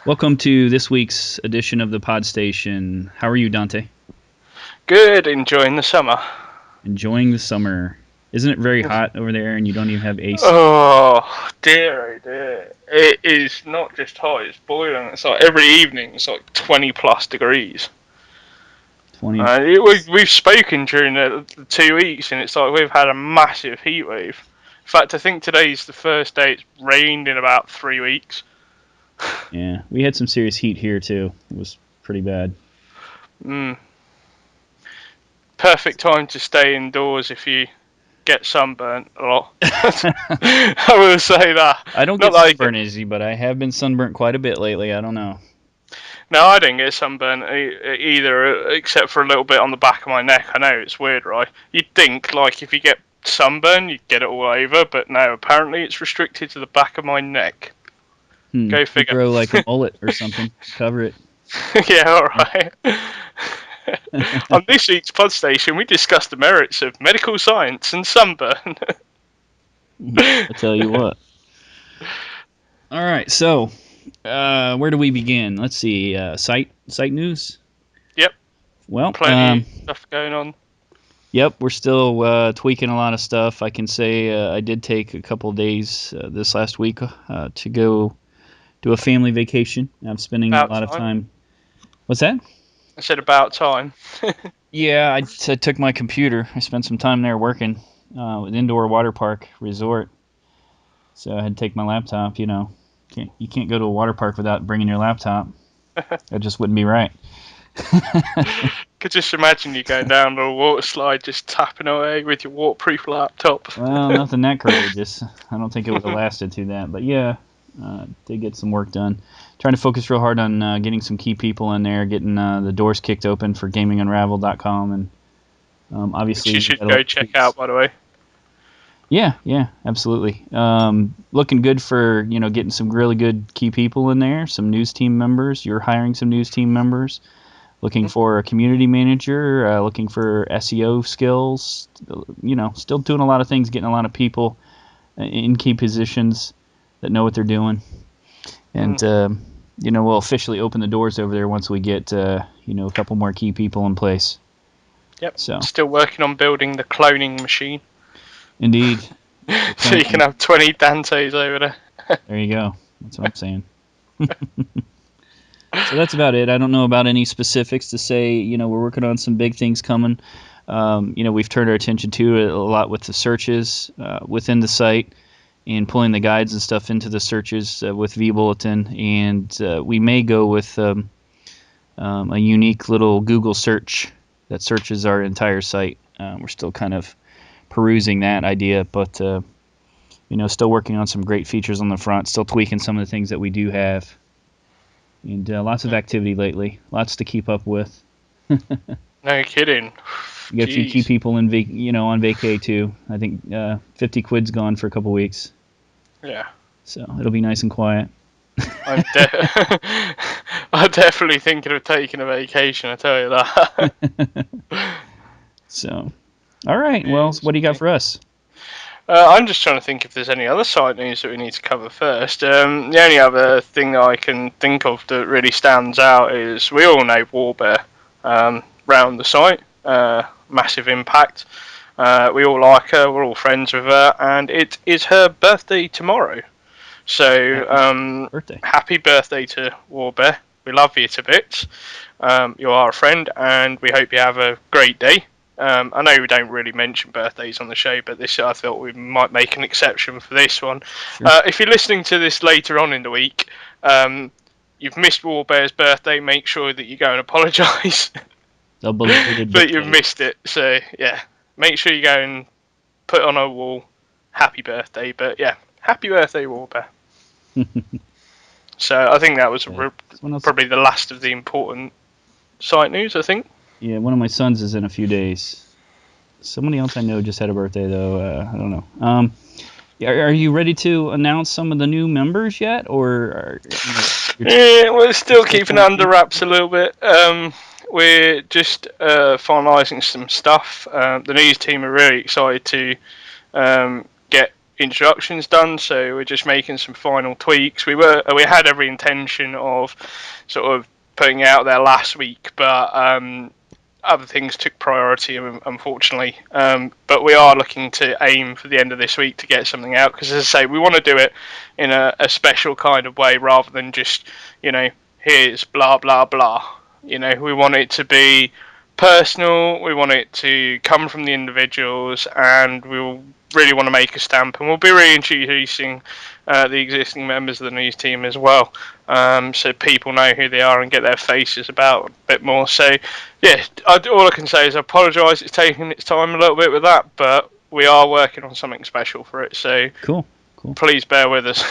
Welcome to this week's edition of the PodStation. How are you, Dante? Good, enjoying the summer. Enjoying the summer. Isn't it very hot over there and you don't even have AC? Oh dear. It is not just hot, it's boiling. It's like every evening it's like 20 plus degrees. 20. We've spoken during the 2 weeks and it's like we've had a massive heat wave. In fact, I think today's the first day it's rained in about 3 weeks. Yeah, we had some serious heat here too. It was pretty bad. Perfect time to stay indoors if you get sunburnt a lot. I will say that. I don't Not get like sunburnt easy, but I have been sunburnt quite a bit lately. I don't know. No, I didn't get sunburn either, except for a little bit on the back of my neck. I know it's weird, right? You'd think like if you get sunburn, you'd get it all over, but no. Apparently, it's restricted to the back of my neck. Go You figure. grow like a mullet or something. Cover it. Yeah, all right. On this week's PodStation, we discussed the merits of medical science and sunburn. I tell you what. All right, so where do we begin? Let's see. Site news. Yep. Well, Plenty of stuff going on. Yep, we're still tweaking a lot of stuff. I can say I did take a couple of days this last week to go do a family vacation. I'm spending a lot of time. What's that? I said about time. Yeah, I took my computer. I spent some time there working with indoor water park resort. So I had to take my laptop. You can't go to a water park without bringing your laptop. That just wouldn't be right. Could just imagine you going down a water slide, just tapping away with your waterproof laptop. Well, nothing that courageous. I don't think it would have lasted through that, but yeah, did get some work done. Trying to focus real hard on getting some key people in there, getting the doors kicked open for GamingUnraveled.com, and obviously which you should go check out, by the way. Yeah, absolutely. Looking good for getting some really good key people in there, some news team members. You're hiring some news team members. Looking for a community manager, looking for SEO skills, still doing a lot of things, getting a lot of people in key positions that know what they're doing. And, we'll officially open the doors over there once we get, a couple more key people in place. Yep, still working on building the cloning machine. Indeed. So you can have 20 Dantes over there. There you go. That's what I'm saying. So that's about it. I don't know about any specifics to say. We're working on some big things coming. We've turned our attention to it a lot with the searches within the site and pulling the guides and stuff into the searches with vBulletin. And we may go with a unique little Google search that searches our entire site. We're still kind of perusing that idea, but still working on some great features on the front, still tweaking some of the things that we do have. And lots of activity lately. Lots to keep up with. No kidding. You got a few key people on vacay too. I think 50 quid's gone for a couple weeks. Yeah. So it'll be nice and quiet. I'm definitely thinking of taking a vacation, I tell you that. So, all right. Well, what do you got for us? I'm just trying to think if there's any other site news that we need to cover first. The only other thing that I can think of that really stands out is we all know Warbear round the site. Massive impact. We all like her. We're all friends with her, and it is her birthday tomorrow. So happy birthday to Warbear. We love you to bits. You are a friend, and we hope you have a great day. I know we don't really mention birthdays on the show, but I thought we might make an exception for this one. Sure. If you're listening to this later on in the week, you've missed Warbear's birthday, make sure that you go and apologise that you've missed it. So, yeah, make sure you go and put on a wall, happy birthday. But, yeah, happy birthday, Warbear. So, I think that was probably the last of the important site news, I think. Yeah, one of my sons is in a few days. Somebody else I know just had a birthday, though. I don't know. Are you ready to announce some of the new members yet, or? We're still keeping it under wraps a little bit. We're just finalising some stuff. The news team are really excited to get introductions done, so we're just making some final tweaks. We had every intention of sort of putting it out there last week, but other things took priority, unfortunately. But we are looking to aim for the end of this week to get something out, because, as I say, we want to do it in a special kind of way rather than just, here's blah, blah, blah. We want it to be personal, we want it to come from the individuals, and we'll really want to make a stamp, and we'll be reintroducing the existing members of the news team as well, so people know who they are and get their faces about a bit more. So yeah, all I can say is I apologise, it's taking its time a little bit with that, but we are working on something special for it, so Cool. please bear with us.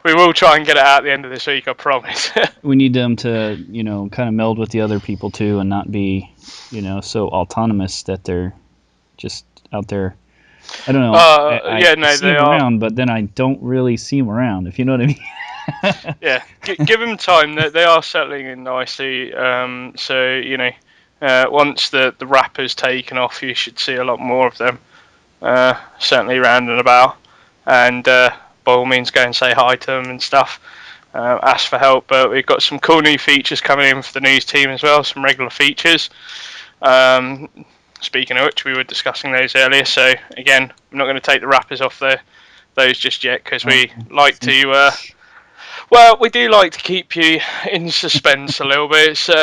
We will try and get it out at the end of this week, I promise. We need them to, kind of meld with the other people too, and not be, so autonomous that they're just out there. I don't know. I see them around, but then I don't really see them around, if you know what I mean. Yeah, give them time. They are settling in nicely. So, once the wrapper's taken off, you should see a lot more of them. Certainly round and about. And by all means, go and say hi to them and stuff. Ask for help. But we've got some cool new features coming in for the news team as well, some regular features. Speaking of which, we were discussing those earlier. So, again, I'm not going to take the wrappers off those just yet, because we like to... we do like to keep you in suspense a little bit. So,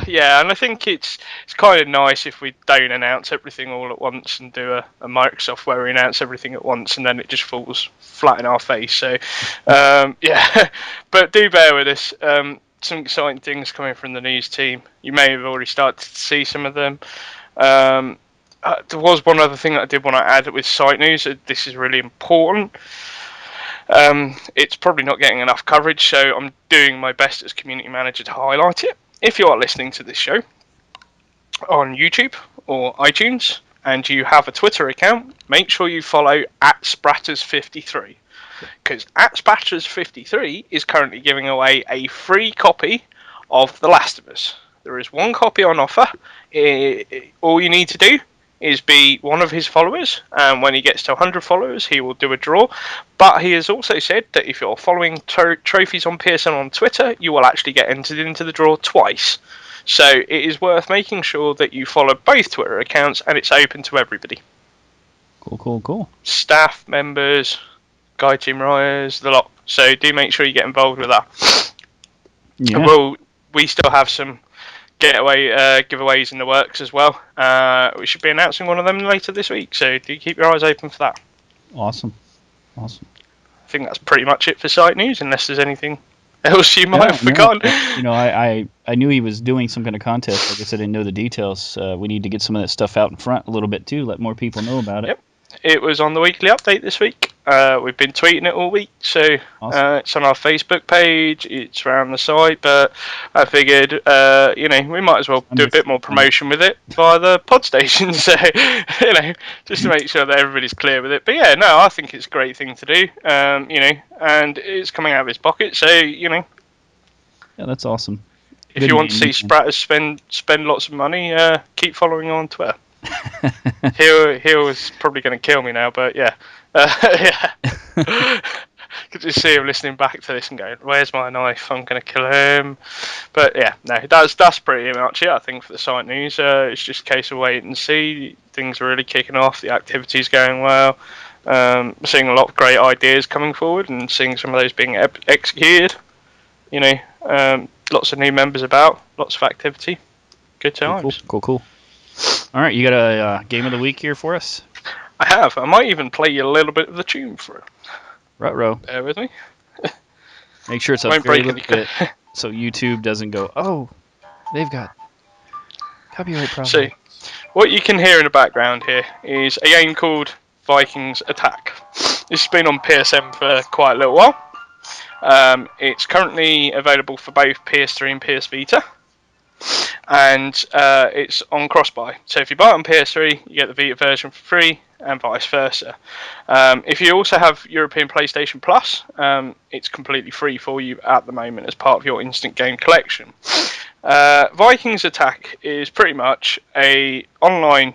yeah, and I think it's kind of nice if we don't announce everything all at once and do a Microsoft where we announce everything at once and then it just falls flat in our face. So, yeah, but do bear with us. Some exciting things coming from the news team. You may have already started to see some of them. There was one other thing that I did want to add with site news. This is really important. It's probably not getting enough coverage, so I'm doing my best as community manager to highlight it. If you are listening to this show on YouTube or iTunes and you have a Twitter account, make sure you follow @Spratters53, because @Spratters53 is currently giving away a free copy of The Last of Us. There is one copy on offer. All you need to do is be one of his followers, and when he gets to 100 followers, he will do a draw. But he has also said that if you're following Trophies on PSN on Twitter, you will actually get entered into the draw twice. So it is worth making sure that you follow both Twitter accounts, and it's open to everybody. Cool. Staff, members, guide team riders, the lot. So do make sure you get involved with that. Yeah. We still have some giveaways in the works as well. We should be announcing one of them later this week, so do keep your eyes open for that. Awesome. I think that's pretty much it for site news, unless there's anything else you might have forgotten. I knew he was doing some kind of contest. Like I said, I didn't know the details. We need to get some of that stuff out in front a little bit too, let more people know about it. Yep. It was on the weekly update this week. We've been tweeting it all week, so awesome. It's on our Facebook page, it's around the site, but I figured, we might as well do a bit more promotion with it via the PodStation, so, just to make sure that everybody's clear with it. But yeah, no, I think it's a great thing to do, and it's coming out of his pocket, so, Yeah, that's awesome. If you want to see Spratters spend lots of money, keep following on Twitter. he was probably going to kill me now, but yeah. Yeah. Could just see him listening back to this and going, "Where's my knife? I'm going to kill him." But yeah, no, that's pretty much it. I think for the site news, it's just a case of wait and see. Things are really kicking off. The activity's going well. Seeing a lot of great ideas coming forward and seeing some of those being executed. Lots of new members about. Lots of activity. Good times. Cool. All right, you got a game of the week here for us? I have. I might even play you a little bit of the tune for it. Ruh-roh. Bear with me. Make sure it's a very little bit so YouTube doesn't go, oh, they've got copyright problems. So, what you can hear in the background here is a game called Vikings Attack. This has been on PSN for quite a little while. It's currently available for both PS3 and PS Vita. And it's on cross-buy. So if you buy it on PS3, you get the Vita version for free, and vice versa. If you also have European PlayStation Plus, it's completely free for you at the moment as part of your instant game collection. Vikings Attack is pretty much a online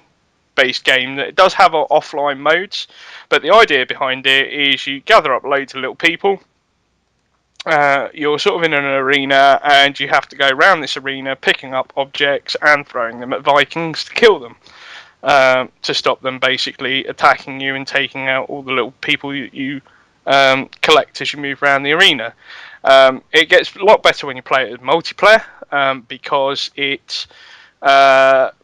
based game that it does have offline modes, but the idea behind it is you gather up loads of little people. You're sort of in an arena, and you have to go around this arena picking up objects and throwing them at Vikings to kill them, to stop them basically attacking you and taking out all the little people you collect as you move around the arena. It gets a lot better when you play it as multiplayer, because it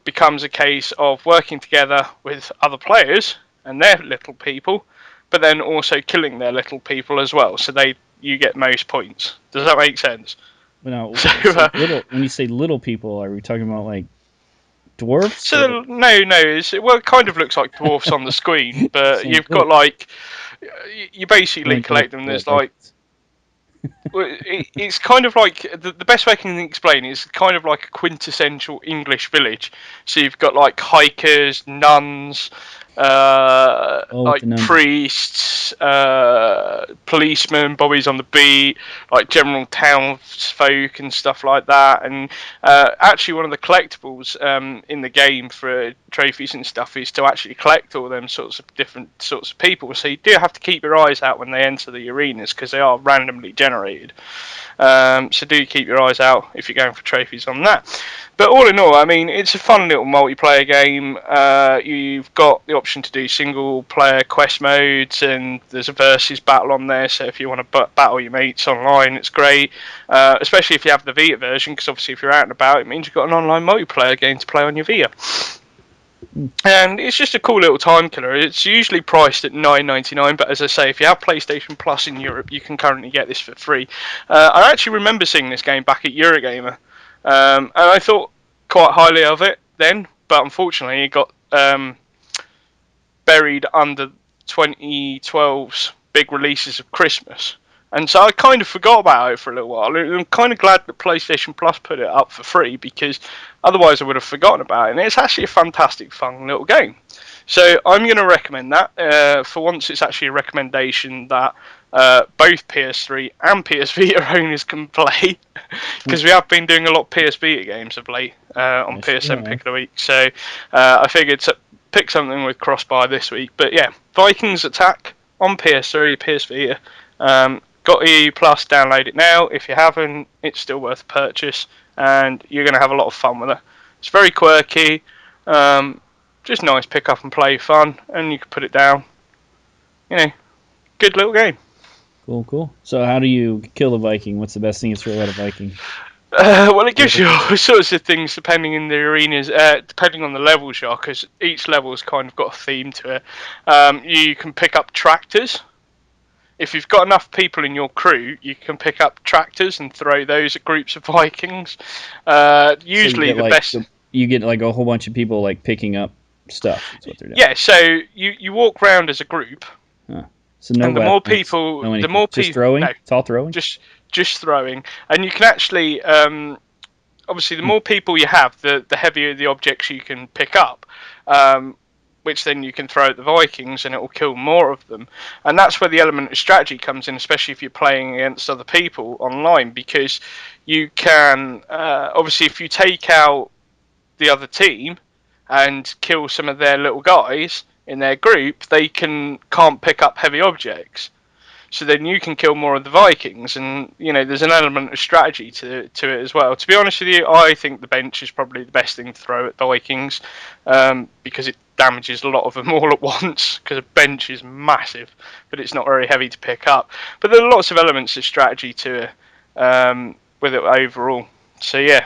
becomes a case of working together with other players and their little people, but then also killing their little people as well. So you get most points. Does that make sense? Now, when you say little people, are we talking about like dwarfs? So no, it kind of looks like dwarfs on the screen, but you've got like you basically collect them. There's like it's kind of like the best way I can explain it is kind of like a quintessential English village. So you've got like hikers, nuns, like priests, policemen, bobbies on the beat, like general townsfolk and stuff like that. And actually, one of the collectibles in the game for trophies and stuff is to actually collect all them sorts of different sorts of people. So you do have to keep your eyes out when they enter the arenas, because they are randomly generated. So do keep your eyes out if you're going for trophies on that. But all in all, I mean, it's a fun little multiplayer game. You've got the option to do single player quest modes, and there's a versus battle on there. So if you want to battle your mates online, it's great. Especially if you have the Vita version, because obviously if you're out and about, it means you've got an online multiplayer game to play on your Vita. And it's just a cool little time killer. It's usually priced at $9.99, but as I say, if you have PlayStation Plus in Europe, you can currently get this for free. I actually remember seeing this game back at Eurogamer, and I thought quite highly of it then, but unfortunately it got buried under 2012's big releases of Christmas. And so I kind of forgot about it for a little while. I'm kind of glad that PlayStation Plus put it up for free, because otherwise I would have forgotten about it. And it's actually a fantastic, fun little game. So I'm going to recommend that. For once, it's actually a recommendation that both PS3 and PS Vita owners can play, because we have been doing a lot of PS Vita games of late on PSN Pick of the Week. So I figured to pick something with Crossbar this week. But yeah, Vikings Attack on PS3, PS Vita. Got EU Plus, download it now. If you haven't, it's still worth a purchase, and you're going to have a lot of fun with it. It's very quirky, just nice pick up and play fun, and you can put it down. You know, good little game. Cool. So how do you kill the Viking? What's the best thing to throw at a Viking? Well, it gives you all sorts of things depending in the arenas, depending on the levels you are, because each level's kind of got a theme to it. You can pick up tractors. If you've got enough people in your crew, you can pick up tractors and throw those at groups of Vikings. Usually the best... You get like a whole bunch of people like picking up stuff. That's what they're doing. Yeah, so you walk around as a group. Huh. So no, and the more people... Just throwing? No, it's all throwing? Just throwing. And you can actually... obviously, the more people you have, the heavier the objects you can pick up. Which then you can throw at the Vikings, and it will kill more of them. And that's where the element of strategy comes in, especially if you're playing against other people online, because you can, obviously, if you take out the other team and kill some of their little guys in their group, they can't pick up heavy objects. So then you can kill more of the Vikings, and you know there's an element of strategy to it as well. To be honest with you, I think the bench is probably the best thing to throw at the Vikings, because it damages a lot of them all at once, because a bench is massive, but it's not very heavy to pick up. But there are lots of elements of strategy to it with it overall. So yeah.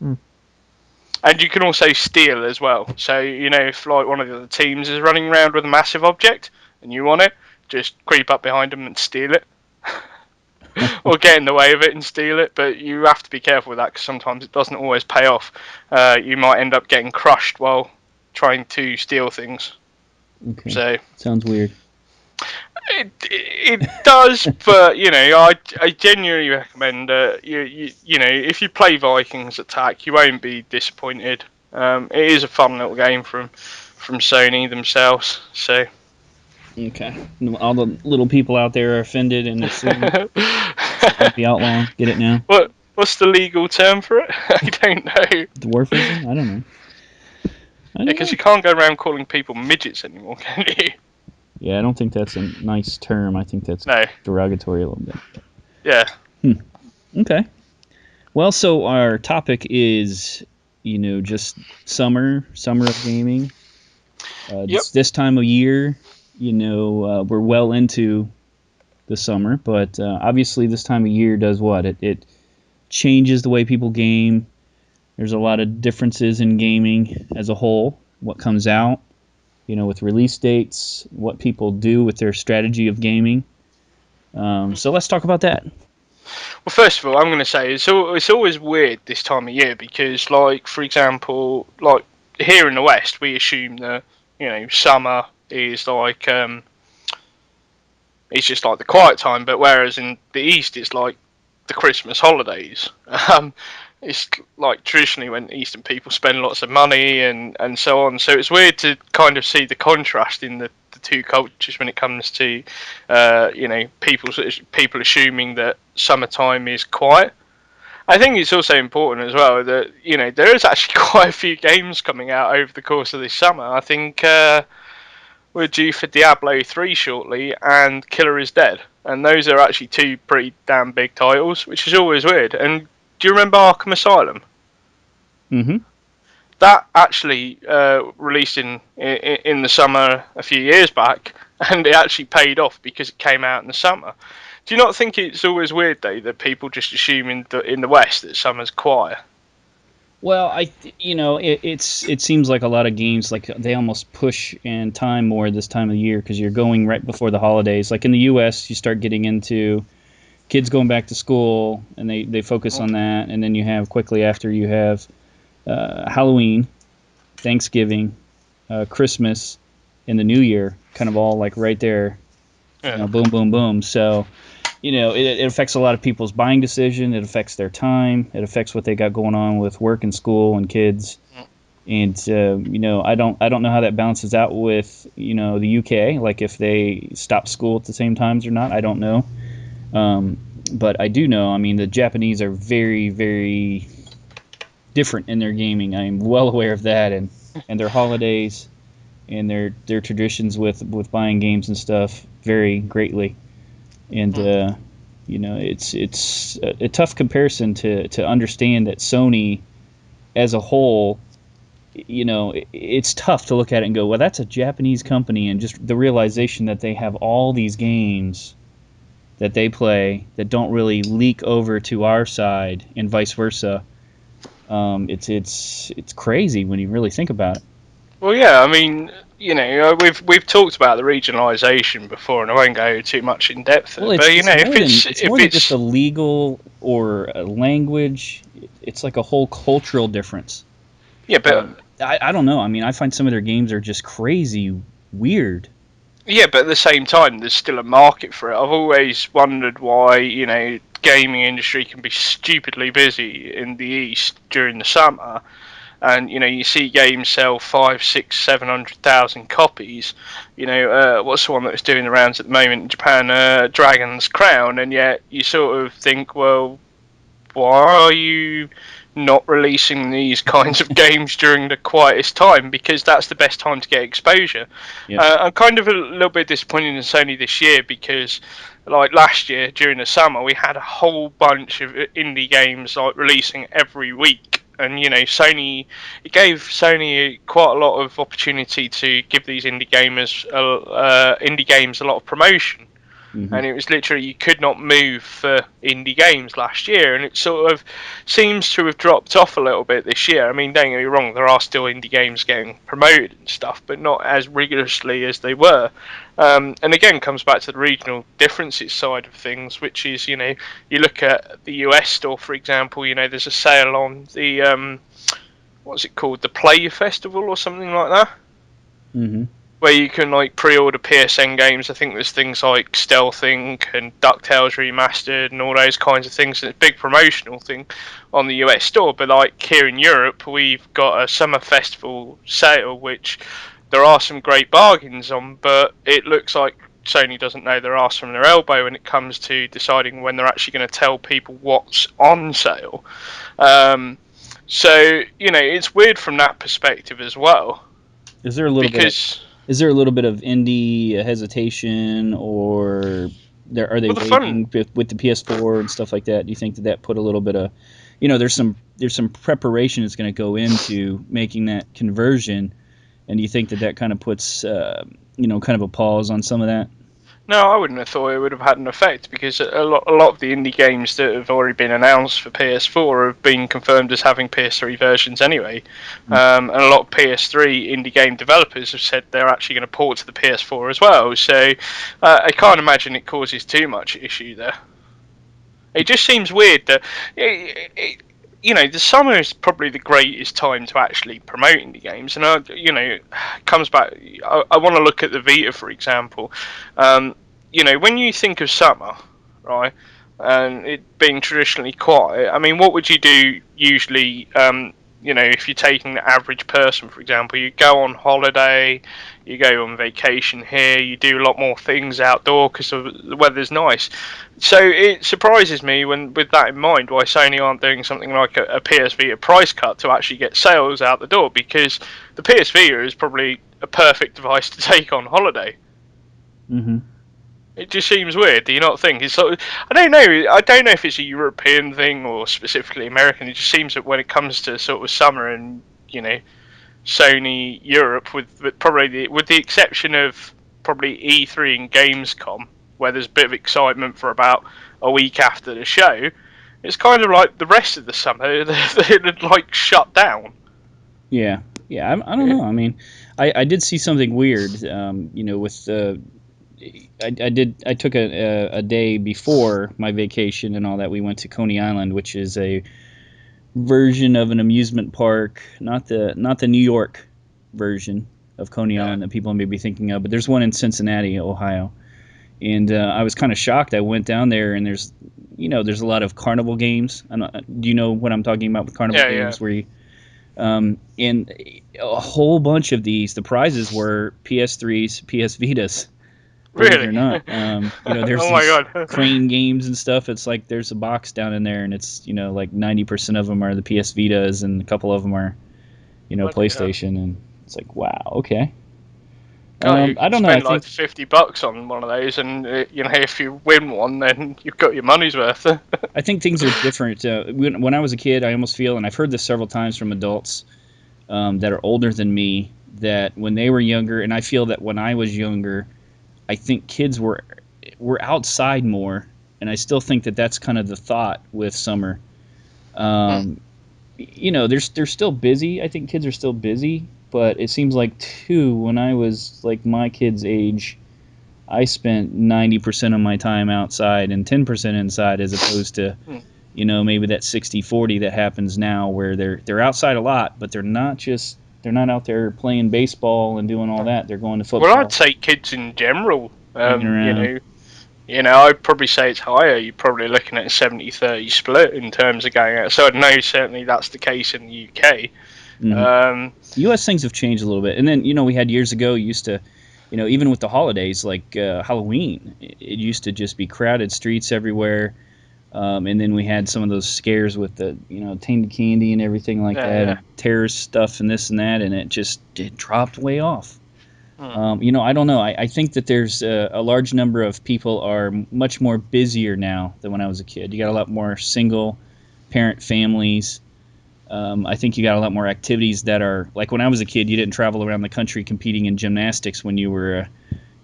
And you can also steal as well. So you know, if like one of the other teams is running around with a massive object and you want it, just creep up behind them and steal it. Or get in the way of it and steal it, but you have to be careful with that, because sometimes it doesn't always pay off. You might end up getting crushed while trying to steal things. Okay. So sounds weird. It does, but you know, I genuinely recommend you know, if you play Vikings Attack, you won't be disappointed. It is a fun little game from Sony themselves. So. Okay. All the little people out there are offended, and it's like the outlaw. Get it now? What's the legal term for it? I don't know. Dwarfism? I don't know. I don't because know. you can't go around calling people midgets anymore, can you? Yeah, I don't think that's a nice term. I think that's No. derogatory a little bit. Yeah. Okay. Well, so our topic is, just summer of gaming. Yep. This time of year, we're well into the summer, but obviously this time of year does what? It changes the way people game. There's a lot of differences in gaming as a whole. What comes out, with release dates, what people do with their strategy of gaming. So let's talk about that. Well, first of all, I'm going to say it's always weird this time of year because, like, for example, like here in the West, we assume that summer is like it's just like the quiet time, but whereas in the East, it's like the Christmas holidays. Um, it's like traditionally when Eastern people spend lots of money and so on. So it's weird to kind of see the contrast in the two cultures when it comes to people assuming that summertime is quiet. I think it's also important as well that there is actually quite a few games coming out over the course of this summer. I think we're due for Diablo 3 shortly and Killer is Dead, and those are actually two pretty damn big titles, which is always weird. And do you remember Arkham Asylum? Mm-hmm. That actually released in the summer a few years back, and it actually paid off because it came out in the summer. Do you not think it's always weird though that people just assume in the West that summer's quiet? Well, it seems like a lot of games like they almost push in time more this time of the year because you're going right before the holidays. Like in the U.S., you start getting into kids going back to school, and they focus on that, and then you have quickly after you have Halloween, Thanksgiving, Christmas, and the New Year, kind of all like right there, Yeah. boom, boom, boom. So it affects a lot of people's buying decision. It affects their time. It affects what they got going on with work and school and kids. And I don't know how that balances out with the UK. Like if they stop school at the same times or not, I don't know. But I do know. I mean, the Japanese are very, very different in their gaming. I am well aware of that, and their holidays and their traditions with buying games and stuff vary greatly. And it's a tough comparison to understand that Sony as a whole, it's tough to look at it and go, well, that's a Japanese company, and just the realization that they have all these games that they play that don't really leak over to our side and vice versa. It's crazy when you really think about it. Well, yeah, I mean, we've talked about the regionalisation before, and I won't go too much in depth. Well, But it's if more than it's it's if more than just it's a legal or a language. It's like a whole cultural difference. yeah, but I don't know. I mean, I find some of their games are just crazy weird. yeah, but at the same time, there's still a market for it. I've always wondered why gaming industry can be stupidly busy in the East during the summer, and you see games sell 5, 6, 700,000 copies. What's the one that's doing the rounds at the moment in Japan? Dragon's Crown, and yet you sort of think, well, why are you not releasing these kinds of games during the quietest time? Because that's the best time to get exposure. Yep. I'm kind of a little bit disappointed in Sony this year because, like last year during the summer, we had a whole bunch of indie games like releasing every week. And Sony, it gave Sony quite a lot of opportunity to give these indie games a lot of promotion, Hmm. and it was literally you could not move for indie games last year, and it sort of seems to have dropped off a little bit this year. I mean, don't get me wrong, there are still indie games getting promoted and stuff, but not as rigorously as they were. And again, comes back to the regional differences side of things, which is you look at the US store, for example. There's a sale on the what's it called, the Play Festival or something like that, Hmm. where you can like pre-order PSN games. I think there's things like Stealthing and DuckTales Remastered and all those kinds of things. And it's a big promotional thing on the US store. But like here in Europe, we've got a summer festival sale, which there are some great bargains on, but it looks like Sony doesn't know their arse from their elbow when it comes to deciding when they're actually going to tell people what's on sale. Um, So it's weird from that perspective as well. Is there a little bit? Because Is there a little bit of indie hesitation, or are they well, the fun. waiting with the PS4 and stuff like that? Do you think that put a little bit of, there's some preparation that's going to go into making that conversion, and do you think that kind of puts kind of a pause on some of that? No, I wouldn't have thought it would have had an effect because a lot of the indie games that have already been announced for PS4 have been confirmed as having PS3 versions anyway. And a lot of PS3 indie game developers have said they're actually going to port to the PS4 as well. So I can't imagine it causes too much issue there. It just seems weird that the summer is probably the greatest time to actually promote indie games, and it comes back. I want to look at the Vita, for example. When you think of summer, right, and it being traditionally quiet, I mean, what would you do usually? If you're taking the average person, for example, you go on holiday, you go on vacation here, you do a lot more things outdoor because the weather's nice. So it surprises me, with that in mind, why Sony aren't doing something like a PS Vita price cut to actually get sales out the door, because the PS Vita is probably a perfect device to take on holiday. Mm-hmm. It just seems weird. Do you not think? It's sort of, I don't know. I don't know if it's a European thing or specifically American. It just seems that when it comes to sort of summer and Sony Europe, with the exception of probably E3 and Gamescom, where there's a bit of excitement for about a week after the show, it's kind of like the rest of the summer they're like shut down. Yeah, yeah. I don't know. I mean, I did see something weird. With the I took a day before my vacation and all that. We went to Coney Island, which is a version of an amusement park, not the New York version of Coney Yeah. Island that people may be thinking of, but there's one in Cincinnati, Ohio. And I was kind of shocked. I went down there, and there's a lot of carnival games. Do you know what I'm talking about with carnival Yeah, yeah. games? Where you, and a whole bunch of these, the prizes were PS3s, PS Vitas. Believe it Really? or not, there's Oh my these god. crane games and stuff. It's like there's a box down in there, and it's like 90% of them are the PS Vitas, and a couple of them are Bloody hell. PlayStation, and it's like, wow, okay. God, you I could don't know. I spend like think $50 on one of those, and if you win one, then you've got your money's worth. I think things are different. When I was a kid, I almost feel, and I've heard this several times from adults that are older than me, that when they were younger, and I feel that when I was younger, I think kids were outside more, and I still think that that's kind of the thought with summer. Um, they're still busy. I think kids are still busy, but it seems like too, when I was like my kids' age, I spent 90% of my time outside and 10% inside, as opposed to maybe that 60-40 that happens now, where they're outside a lot, but they're not out there playing baseball and doing all that. They're going to Well, I'd football, say kids in general. hanging around. I'd probably say it's higher. You're probably looking at a 70-30 split in terms of going outside. No, certainly that's the case in the UK. Hmm. U.S. things have changed a little bit, and then we had years ago. Used to, even with the holidays like Halloween, it used to just be crowded streets everywhere. And then we had some of those scares with the tainted candy and everything like that, Yeah. and terrorist stuff and this and that, and it dropped way off. Hmm. I don't know. I think that there's a large number of people are much more busier now than when I was a kid. You got a lot more single parent families. I think you got a lot more activities that are like when I was a kid. You didn't travel around the country competing in gymnastics when you were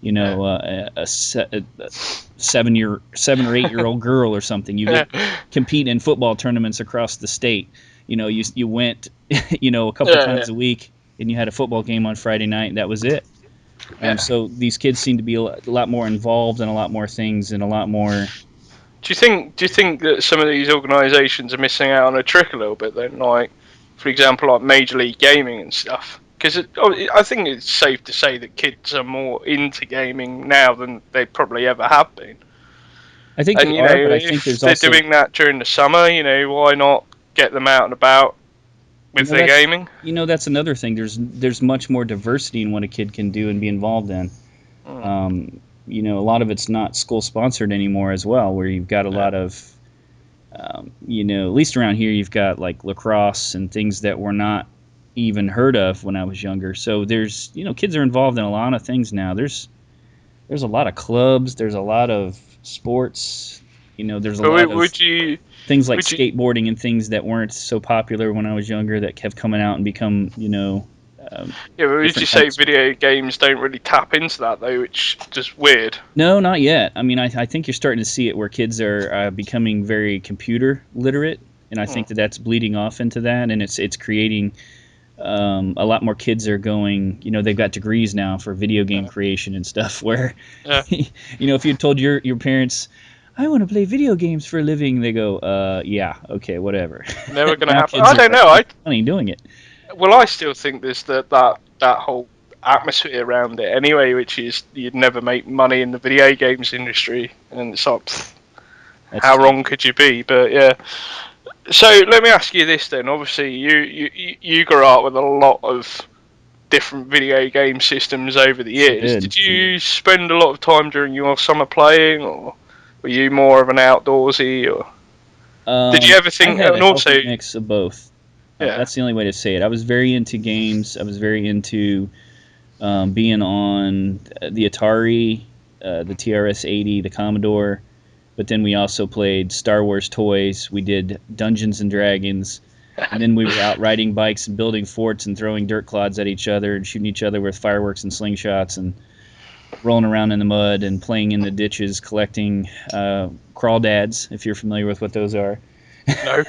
a 7 or 8 year old girl or something. You get compete in football tournaments across the state. You went a couple times a week, and you had a football game on Friday night, and that was it. So these kids seem to be a lot more involved in a lot more things and a lot more. Do you think that some of these organisations are missing out on a trick a little bit then, like, for example, like Major League Gaming and stuff? Because I think it's safe to say that kids are more into gaming now than they probably ever have been. I think And they are, but I think if there's they're also doing that during the summer, why not get them out and about with their that's gaming? that's another thing. There's much more diversity in what a kid can do and be involved in. A lot of it's not school sponsored anymore as well, where you've got a lot of At least around here, you've got like lacrosse and things that were not even heard of when I was younger. So there's, kids are involved in a lot of things now. There's a lot of clubs. There's a lot of sports. There's a But lot of would you things like would you skateboarding and things that weren't so popular when I was younger that kept coming out and become, yeah, but would you different say types. video games don't really tap into that though, which is just weird? No, not yet. I mean, I think you're starting to see it where kids are becoming very computer literate, and I think that that's bleeding off into that, and it's creating a lot more kids are going. They've got degrees now for video game creation and stuff. Where, Yeah. if you told your parents, "I want to play video games for a living," they go, "Yeah, okay, whatever." Never gonna Now happen. kids I are don't know. making money doing it. Well, I still think there's that whole atmosphere around it anyway, which is you'd never make money in the video games industry, and it's like, That's how true. wrong could you be? But yeah. So let me ask you this then. Obviously, you grew up with a lot of different video game systems over the Sure years. did. Did you spend a lot of time during your summer playing, or were you more of an outdoorsy, or did you ever I think? had a And also, healthy mix of both. yeah, That's the only way to say it. I was very into games. I was very into being on the Atari, the TRS-80, the Commodore. But then we also played Star Wars toys. We did Dungeons and Dragons. And then we were out riding bikes and building forts and throwing dirt clods at each other and shooting each other with fireworks and slingshots and rolling around in the mud and playing in the ditches, collecting crawdads, if you're familiar with what those are. no,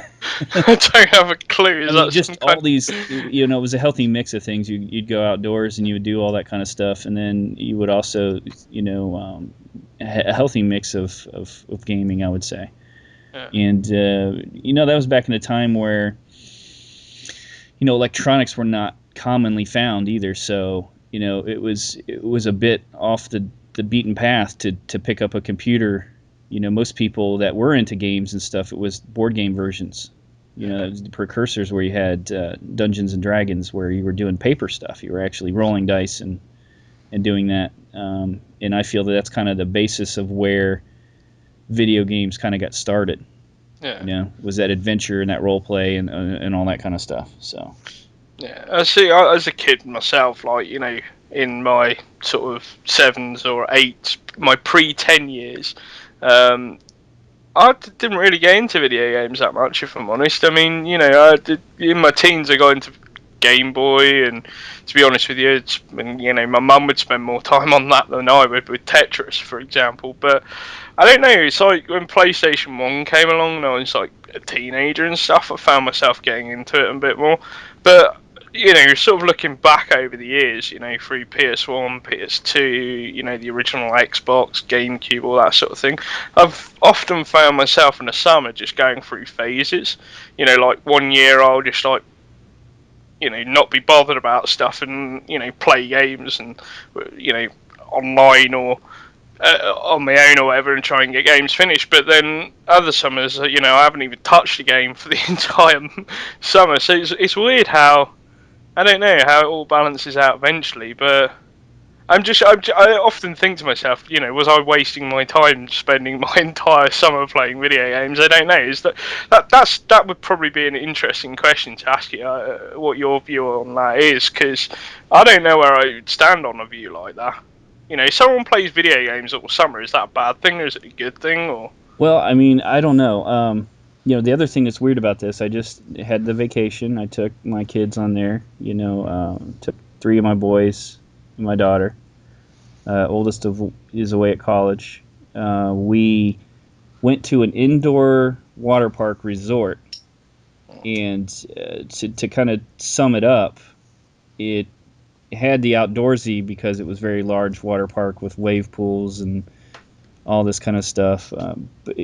I don't have a clue. I Is mean, that some just kind? all these, it was a healthy mix of things. You'd go outdoors and you would do all that kind of stuff, and then you would also, a healthy mix of gaming, I would say. Yeah. And, that was back in a time where, electronics were not commonly found either. So, it was a bit off the beaten path to pick up a computer. Most people that were into games and stuff, it was board game versions. It was the precursors where you had Dungeons and Dragons, where you were doing paper stuff. You were actually rolling dice and doing that. And I feel that that's kind of the basis of where video games kind of got started. Yeah. Was that adventure and that role play and all that kind of stuff. So. Yeah. I see. As a kid myself, like in my sort of sevens or eights, my pre-10 years, I didn't really get into video games that much, if I'm honest. I mean, in my teens I got into Game Boy, and to be honest with you, my mum would spend more time on that than I would with Tetris, for example. But I don't know. It's like when PlayStation 1 came along, and I was like a teenager and stuff. I found myself getting into it a bit more. But sort of looking back over the years, through PS1, PS2, the original Xbox, GameCube, all that sort of thing, I've often found myself in the summer just going through phases. Like one year I'll just like, not be bothered about stuff and, play games and, online or on my own or whatever and try and get games finished. But then other summers, I haven't even touched a game for the entire summer. So it's weird how, I don't know how it all balances out eventually, but I often think to myself, was I wasting my time spending my entire summer playing video games? I don't know. That would probably be an interesting question to ask you, what your view on that is, because I don't know where I would stand on a view like that. If someone plays video games all summer, is that a bad thing or is it a good thing? Or Well, I mean, I don't know. The other thing that's weird about this, I just had the vacation. I took my kids on there. Took 3 of my boys and my daughter. Oldest is away at college. We went to an indoor water park resort, and to kind of sum it up, it had the outdoorsy because it was a very large water park with wave pools and all this kind of stuff. But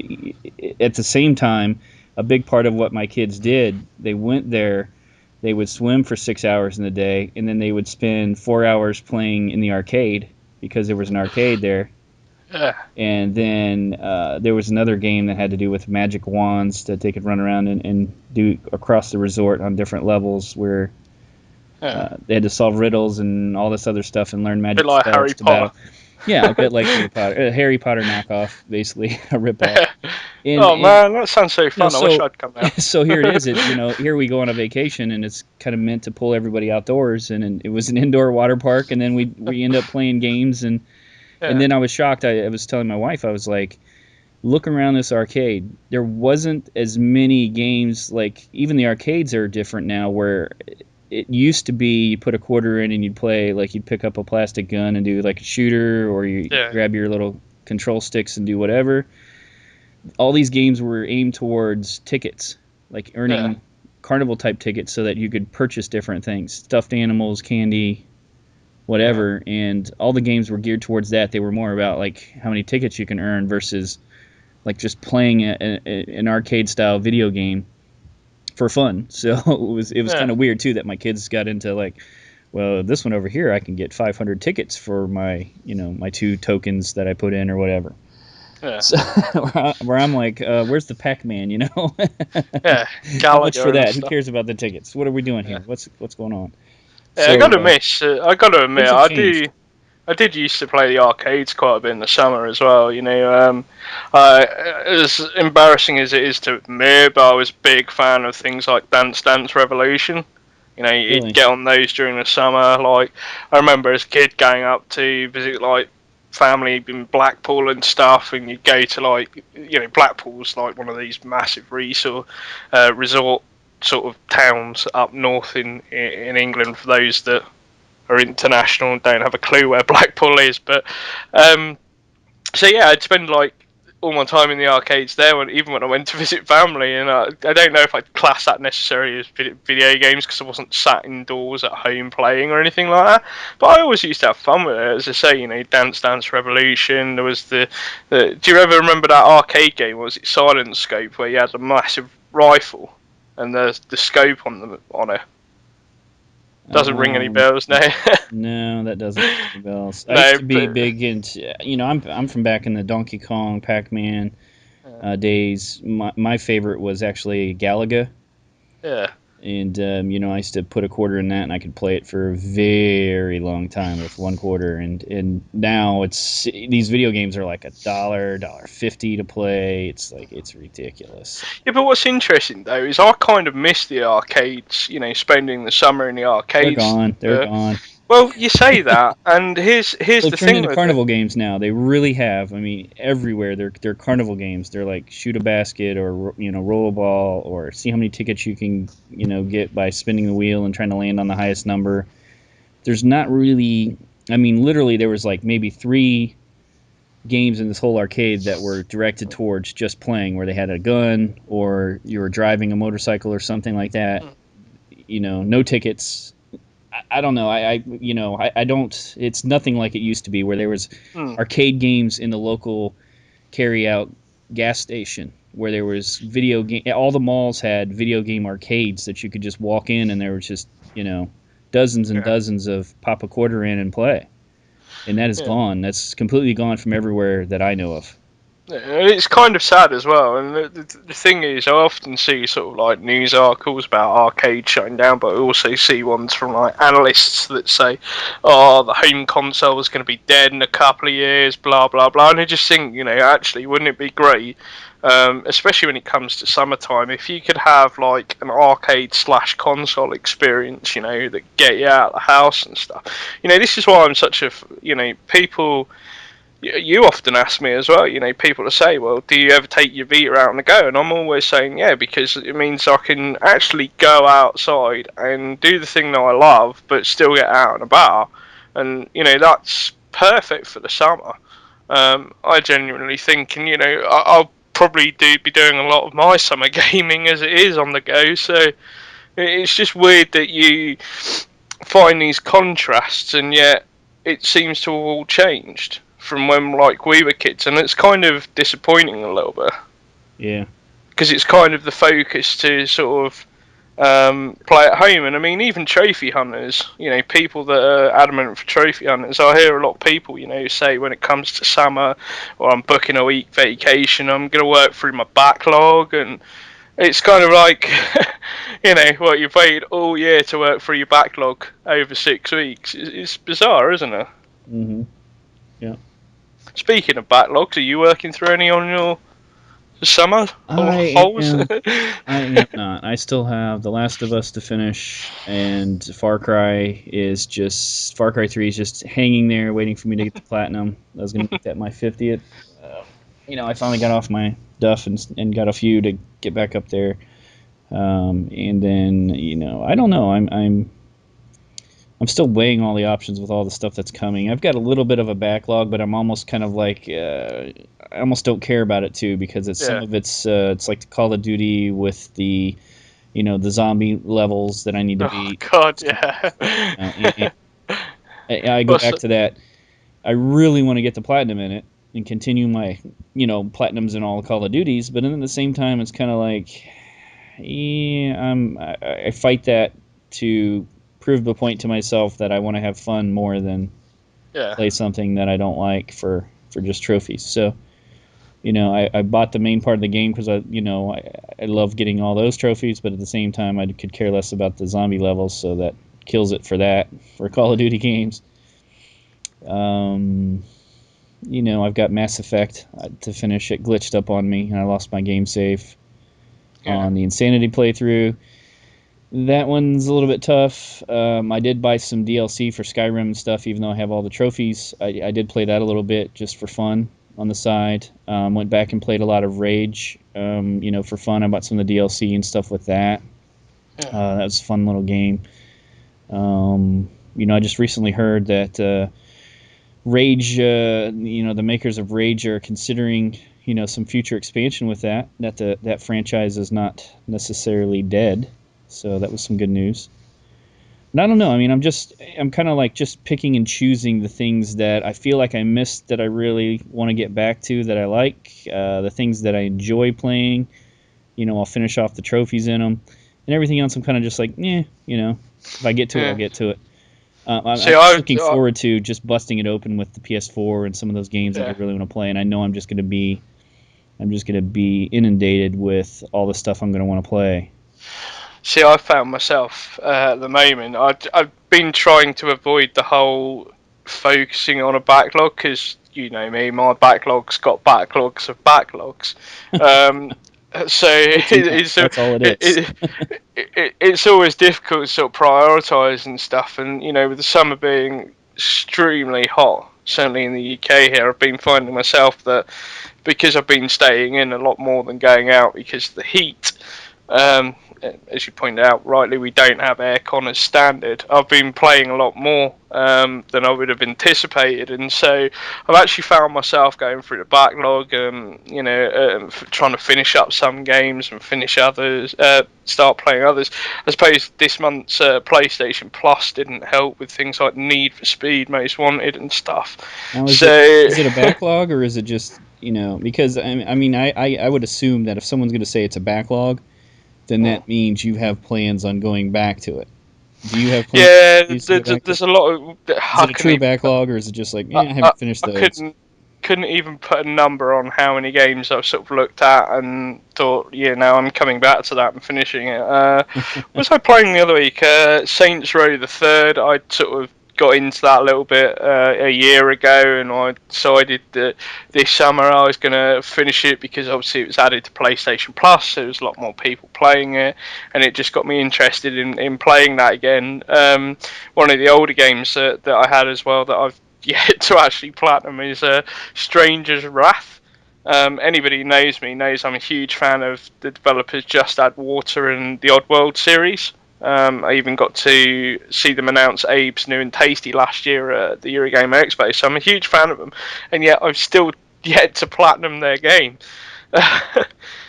at the same time, a big part of what my kids did, they went there, they would swim for 6 hours in the day, and then they would spend 4 hours playing in the arcade because there was an arcade there. yeah, And then there was another game that had to do with magic wands that they could run around and do across the resort on different levels where they had to solve riddles and all this other stuff and learn a magic bit like spells Harry to battle. Potter. Yeah, a bit like Harry Potter. A Harry Potter knockoff, basically, a ripoff. Oh and man, that sounds so fun. I wish so I'd come now. so here it is. Here we go on a vacation, and it's kind of meant to pull everybody outdoors. And it was an indoor water park, and then we end up playing games, and Yeah, then I was shocked. I was telling my wife, I was like, look around this arcade. There wasn't as many games. Like, even the arcades are different now, where it used to be you put a quarter in and you'd play, like, you'd pick up a plastic gun and do like a shooter, or you yeah, grab your little control sticks and do whatever. All these games were aimed towards tickets, like yeah, earning carnival type tickets so that you could purchase different things, stuffed animals, candy, yeah, whatever. And all the games were geared towards that. They were more about like how many tickets you can earn versus like just playing an arcade style video game for fun. So it was yeah, kind of weird too that my kids got into like, well, this one over here I can get 500 tickets for my my 2 tokens that I put in or whatever. yeah, So where I'm like, where's the Pac-Man? yeah. How much for Gallagher and that? Who stuff. cares about the tickets? What are we doing Yeah, here? What's going on? yeah. I So gotta miss. I gotta admit, things have changed. I did used to play the arcades quite a bit in the summer as well. As embarrassing as it is to admit, but I was a big fan of things like Dance Dance Revolution. You'd Really? get on those during the summer. Like, I remember as a kid going up to visit like family in Blackpool and stuff, and you'd go to like, Blackpool's like one of these massive resort sort of towns up north in England for those that are international and don't have a clue where Blackpool is. But so yeah, I'd spend like all my time in the arcades there, even when I went to visit family. And I don't know if I'd class that necessarily as video games because I wasn't sat indoors at home playing or anything like that. But I always used to have fun with it. As I say, Dance Dance Revolution. There was the. Do you ever remember that arcade game? Was it Silent Scope, where you had a massive rifle and the scope on it? Doesn't ring any Um, bells, no. no, that doesn't ring any bells. I used No, to be but big into, I'm from back in the Donkey Kong, Pac-Man yeah, days. My favorite was actually Galaga. yeah, And I used to put a quarter in that, and I could play it for a very long time with 1 quarter. And now these video games are like $1.50 to play. It's like it's ridiculous. yeah. But what's interesting though is I kind of miss the arcades. Spending the summer in the They're arcades. gone. They're gone. Well, you say that, and here's They've the turned thing into with it. carnival games now. They really have. I mean, everywhere they're carnival games. They're like shoot a basket or roll a ball or see how many tickets you can get by spinning the wheel and trying to land on the highest number. There's not really. I mean, literally, there was like maybe 3 games in this whole arcade that were directed towards just playing, where they had a gun or you were driving a motorcycle or something like that. No tickets. I don't know. I don't. It's nothing like it used to be, where there was Hmm, arcade games in the local carry-out gas station, where there was video game. All the malls had video game arcades that you could just walk in, and there was just dozens and yeah. dozens of pop a quarter in and play. And that is Yeah. gone. That's completely gone from everywhere that I know of. Yeah, it's kind of sad as well, and the thing is, I often see sort of like news articles about arcades shutting down, but I also see ones from like analysts that say, "Oh, the home console is going to be dead in a couple of years," blah blah blah. And I just think, actually, wouldn't it be great, especially when it comes to summertime, if you could have like an arcade slash console experience, that get you out of the house and stuff. This is why I'm such a, people you often ask me as well, people to say, well, do you ever take your Vita out on the go? And I'm always saying, yeah, because it means I can actually go outside and do the thing that I love, but still get out and about. And, that's perfect for the summer. I genuinely think, and, I'll probably be doing a lot of my summer gaming as it is on the go. So it's just weird that you find these contrasts, and yet it seems to have all changed from when like we were kids, and it's kind of disappointing a little bit Yeah. because it's kind of the focus to sort of play at home. And I mean, even trophy hunters, people that are adamant for trophy hunters, I hear a lot of people, say when it comes to summer or I'm booking a week vacation, I'm going to work through my backlog. And it's kind of like, what, you've waited all year to work through your backlog over 6 weeks. It's bizarre, isn't it? Mhm. Yeah. Speaking of backlogs, are you working through any on your summer I holes? am. I am not. I still have The Last of Us to finish, and Far Cry 3 is just hanging there, waiting for me to get the platinum. I was gonna make that my 50th. I finally got off my duff and got a few to get back up there. And then I don't know. I'm still weighing all the options with all the stuff that's coming. I've got a little bit of a backlog, but I'm almost kind of like I almost don't care about it too, because some of it's like the Call of Duty with the the zombie levels that I need to Oh beat. God, yeah. I go back to that. I really want to get the platinum in it and continue my platinums in all the Call of Duties, but then at the same time it's kind of like I fight that to prove the point to myself that I want to have fun more than play something that I don't like for just trophies. So, I bought the main part of the game because I love getting all those trophies, but at the same time I could care less about the zombie levels, so that kills it for Call of Duty games. I've got Mass Effect to finish. It glitched up on me and I lost my game save on the Insanity playthrough. That one's a little bit tough. I did buy some DLC for Skyrim and stuff, even though I have all the trophies. I did play that a little bit just for fun on the side. Went back and played a lot of Rage, for fun. I bought some of the DLC and stuff with that. That was a fun little game. I just recently heard that Rage, the makers of Rage are considering some future expansion with that that franchise is not necessarily dead. So that was some good news. And I don't know. I mean, I'm kind of like just picking and choosing the things that I feel like I missed that I really want to get back to, that I like, the things that I enjoy playing. I'll finish off the trophies in them, and everything else I'm kind of just like, if I get to it, I'll get to it. I'm just looking forward to just busting it open with the PS4 and some of those games that I really want to play, and I know I'm just gonna be inundated with all the stuff I'm gonna want to play. See, I found myself at the moment. I've been trying to avoid the whole focusing on a backlog, because you know me, my backlog's got backlogs of backlogs. So that's all it is. It's always difficult to sort of prioritise and stuff. And with the summer being extremely hot, certainly in the UK here, I've been finding myself that because I've been staying in a lot more than going out because of the heat. As you pointed out rightly, we don't have aircon as standard. I've been playing a lot more than I would have anticipated, and so I've actually found myself going through the backlog, trying to finish up some games and finish others, start playing others. I suppose this month's PlayStation Plus didn't help with things like Need for Speed, Most Wanted, and stuff. Now, is it a backlog, or is it just because I would assume that if someone's going to say it's a backlog, then that means you have plans on going back to it. Do you have plans? Yeah, there's a lot of. Is it a true backlog, or is it just like I haven't finished those? Couldn't even put a number on how many games I've sort of looked at and thought, I'm coming back to that and finishing it. What was I playing the other week? Saints Row the Third. I sort of got into that a little bit a year ago, and I decided that this summer I was going to finish it because obviously it was added to PlayStation Plus, so there was a lot more people playing it, and it just got me interested in playing that again. One of the older games that I had as well that I've yet to actually platinum is Stranger's Wrath. Anybody who knows me knows I'm a huge fan of the developers Just Add Water and the Oddworld series. I even got to see them announce Abe's New and Tasty last year at the Eurogamer Expo, so I'm a huge fan of them, and yet I've still yet to platinum their game.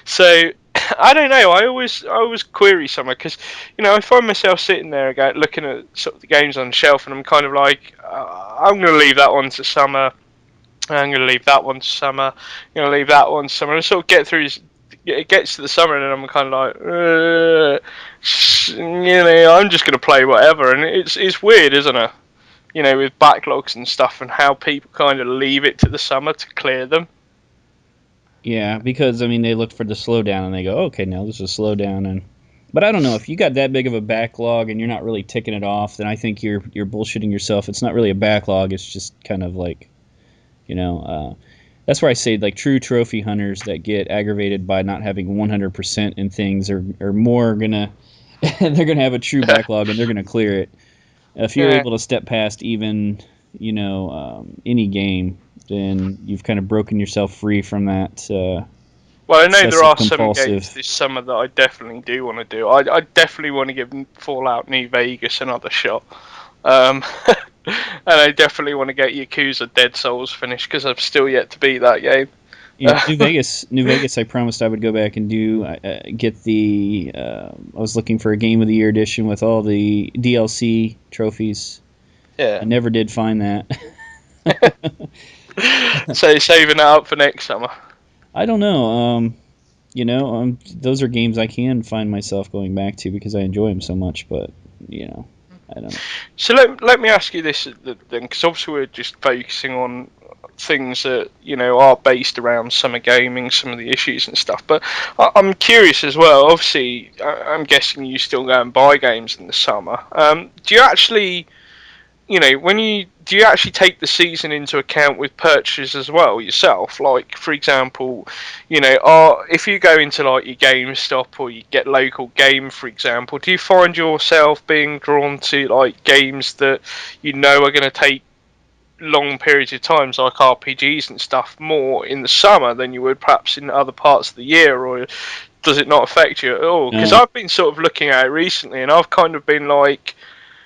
So I don't know. I always query somewhere, because I find myself sitting there again looking at sort of the games on the shelf, and I'm kind of like, I'm going to leave that one to summer. I'm going to leave that one to summer. I'm going to leave that one to summer. And sort of get through. It gets to the summer, and then I'm kind of like, I'm just going to play whatever. And it's weird, isn't it? With backlogs and stuff, and how people kind of leave it to the summer to clear them. Yeah, because they look for the slowdown and they go, okay, now this is a slowdown, but I don't know, if you got that big of a backlog and you're not really ticking it off, then I think you're bullshitting yourself. It's not really a backlog. It's just kind of like, That's where I say, like, true trophy hunters that get aggravated by not having 100% in things are more gonna they're gonna have a true backlog and they're gonna clear it. If you're Yeah. able to step past even any game, then you've kind of broken yourself free from that Well, I know there excessive are some games compulsive. this summer that I definitely do want to do. I definitely want to give Fallout New Vegas another shot. Um, and I definitely want to get Yakuza Dead Souls finished because I've still yet to beat that game. Yeah, New Vegas. I promised I would go back and do get the. I was looking for a Game of the Year edition with all the DLC trophies. I Yeah. never did find that. So saving that up for next summer. I don't know. Those are games I can find myself going back to because I enjoy them so much. But I don't know. So let me ask you this then, because obviously we're just focusing on things that are based around summer gaming, some of the issues and stuff. But I'm curious as well. Obviously, I'm guessing you still go and buy games in the summer. Do you actually when you do you actually take the season into account with purchases as well yourself? Like, for example, if you go into like your GameStop or you get local game, for example, do you find yourself being drawn to like games that are going to take long periods of times, like RPGs and stuff, more in the summer than you would perhaps in other parts of the year, or does it not affect you at all? Because No, I've been sort of looking at it recently, and I've kind of been like,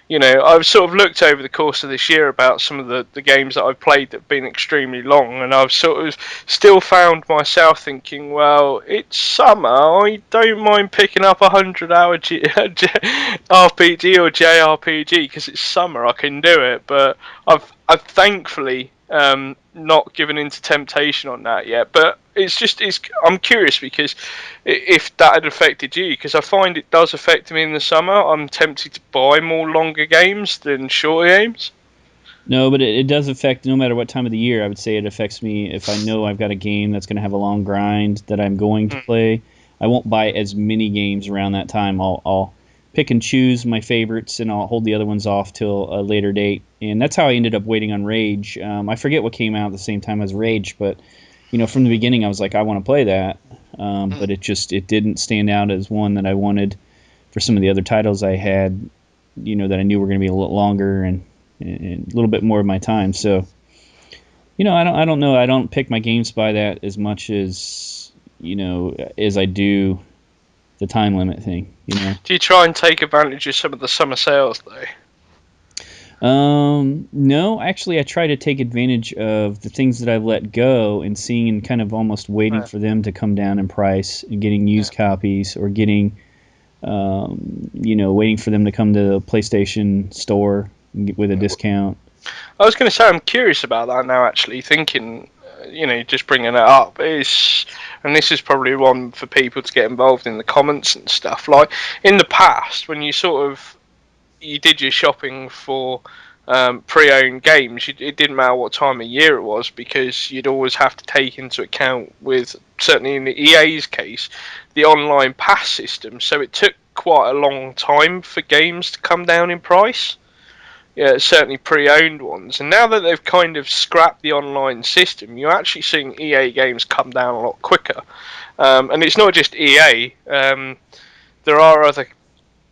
I've sort of looked over the course of this year about some of the games that I've played that have been extremely long, and I've sort of still found myself thinking, well, it's summer, I don't mind picking up a 100-hour RPG or JRPG because it's summer, I can do it, but I've thankfully not given into temptation on that yet. But I'm curious because if that had affected you, because I find it does affect me in the summer. I'm tempted to buy more longer games than shorter games. no, but it does affect no matter what time of the year. I would say it affects me if I know I've got a game that's going to have a long grind that I'm going to Mm. play. I won't buy as many games around that time. I'll pick and choose my favorites, and I'll hold the other ones off till a later date. And that's how I ended up waiting on Rage. I forget what came out at the same time as Rage, but from the beginning I was like, I want to play that, but it didn't stand out as one that I wanted for some of the other titles I had, that I knew were going to be a little longer and a little bit more of my time. So, I don't know. I don't pick my games by that as much as I do the time limit thing. Do you try and take advantage of some of the summer sales though? No, actually, I try to take advantage of the things that I've let go and seeing and kind of almost waiting Right. for them to come down in price and getting used copies or getting, waiting for them to come to the PlayStation store with a discount. I was going to say I'm curious about that now. Actually, thinking, just bringing it up and this is probably one for people to get involved in the comments and stuff. Like in the past, when you did your shopping for pre-owned games, it didn't matter what time of year it was because you'd always have to take into account, with certainly in the EA's case, the online pass system. So it took quite a long time for games to come down in price. Yeah, certainly pre-owned ones. And now that they've kind of scrapped the online system, you're actually seeing EA games come down a lot quicker. And it's not just EA. There are other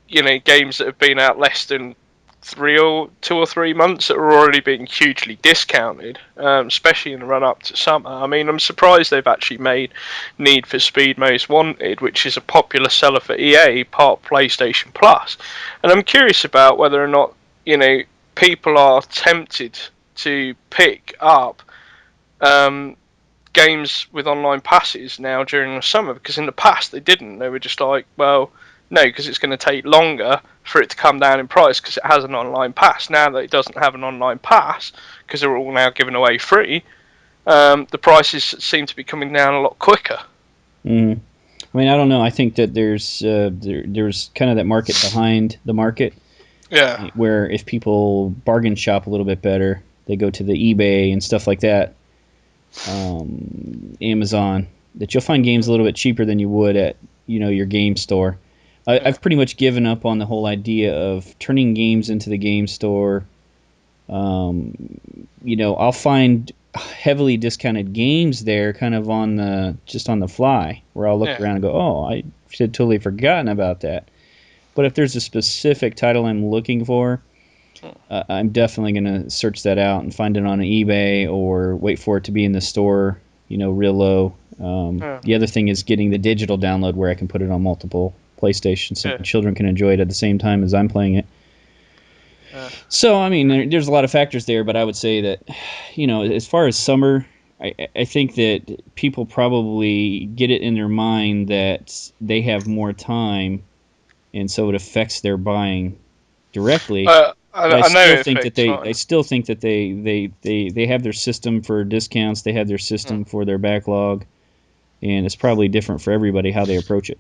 games that have been out less than 2 or 3 months that are already being hugely discounted, especially in the run up to summer. I mean, I'm surprised they've actually made Need for Speed Most Wanted, which is a popular seller for EA, part PlayStation Plus. And I'm curious about whether or not people are tempted to pick up um, games with online passes now during the summer, because in the past they didn't. They were just like, well, no, because it's going to take longer for it to come down in price because it has an online pass. Now that it doesn't have an online pass, because they're all now given away free, the prices seem to be coming down a lot quicker. Mm. I mean, I don't know. I think that there's kind of that market behind the market. Yeah. Where if people bargain shop a little bit better, they go to the eBay and stuff like that, Amazon, that you'll find games a little bit cheaper than you would at your game store. I've pretty much given up on the whole idea of turning games into the game store. I'll find heavily discounted games there, kind of on the fly, where I'll look around and go, oh, I had totally forgotten about that. But if there's a specific title I'm looking for, I'm definitely going to search that out and find it on eBay or wait for it to be in the store, real low. The other thing is getting the digital download where I can put it on multiple PlayStations so children can enjoy it at the same time as I'm playing it. So, I mean, there's a lot of factors there, but I would say that, as far as summer, I think that people probably get it in their mind that they have more time, and so it affects their buying directly. I still think that they have their system for discounts, they have their system for their backlog, and it's probably different for everybody how they approach it.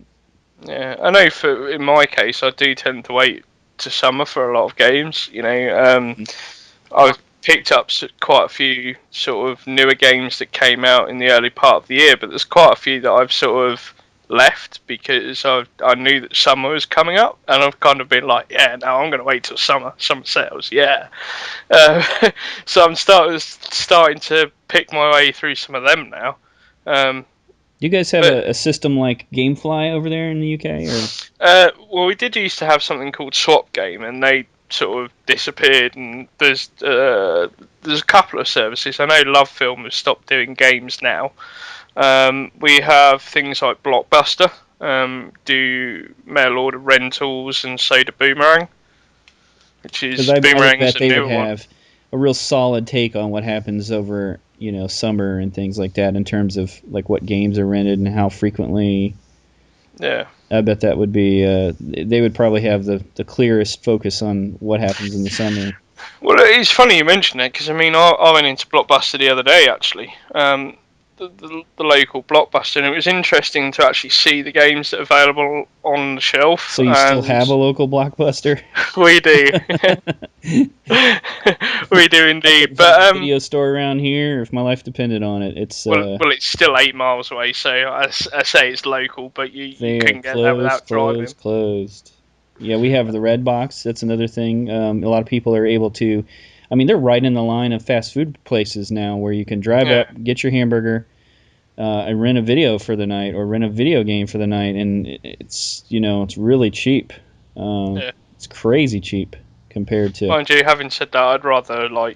Yeah, I know. In my case, I do tend to wait to summer for a lot of games. I've picked up quite a few sort of newer games that came out in the early part of the year, but there's quite a few that I've sort of left because I knew that summer was coming up, and I've kind of been like, yeah, no, I'm going to wait till summer sales, yeah. So I'm starting to pick my way through some of them now. Do you guys have a system like GameFly over there in the UK? Well, we did used to have something called Swap Game, and they sort of disappeared. And there's a couple of services. I know Love Film has stopped doing games now. We have things like Blockbuster, do mail order rentals, and so do Boomerang, which is Boomerang is a new one. Have a real solid take on what happens over summer and things like that in terms of like what games are rented and how frequently. Yeah, I bet that would be. They would probably have the clearest focus on what happens in the summer. Well, it's funny you mention that because I mean I went into Blockbuster the other day actually. The local Blockbuster, and it was interesting to actually see the games that are available on the shelf. So you still have a local Blockbuster? We do. We do indeed. But video store around here, if my life depended on it, it's well, it's still 8 miles away, so I say it's local, but you couldn't get there without driving. Closed. Yeah, we have the Red Box. That's another thing. A lot of people are able to. I mean, they're right in the line of fast food places now where you can drive up, get your hamburger, and rent a video for the night or rent a video game for the night, and it's it's really cheap. It's crazy cheap compared to. Mind you, having said that, I'd rather look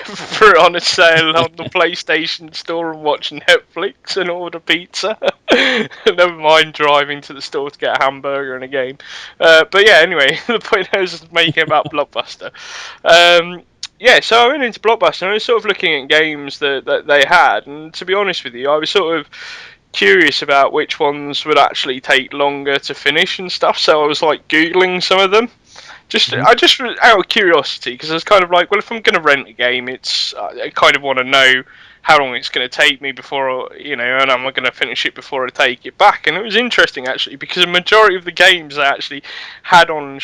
for it on a sale on the PlayStation store and watch Netflix and order pizza. Never mind driving to the store to get a hamburger and a game. But yeah, anyway, the point I was making about Blockbuster. So I went into Blockbuster and I was sort of looking at games that they had, and to be honest with you, I was sort of curious about which ones would actually take longer to finish and stuff, so I was like Googling some of them. I just out of curiosity, because I was kind of like, well, if I'm going to rent a game, I kind of want to know how long it's going to take me before, and I'm going to finish it before I take it back. And it was interesting, actually, because a majority of the games I actually had on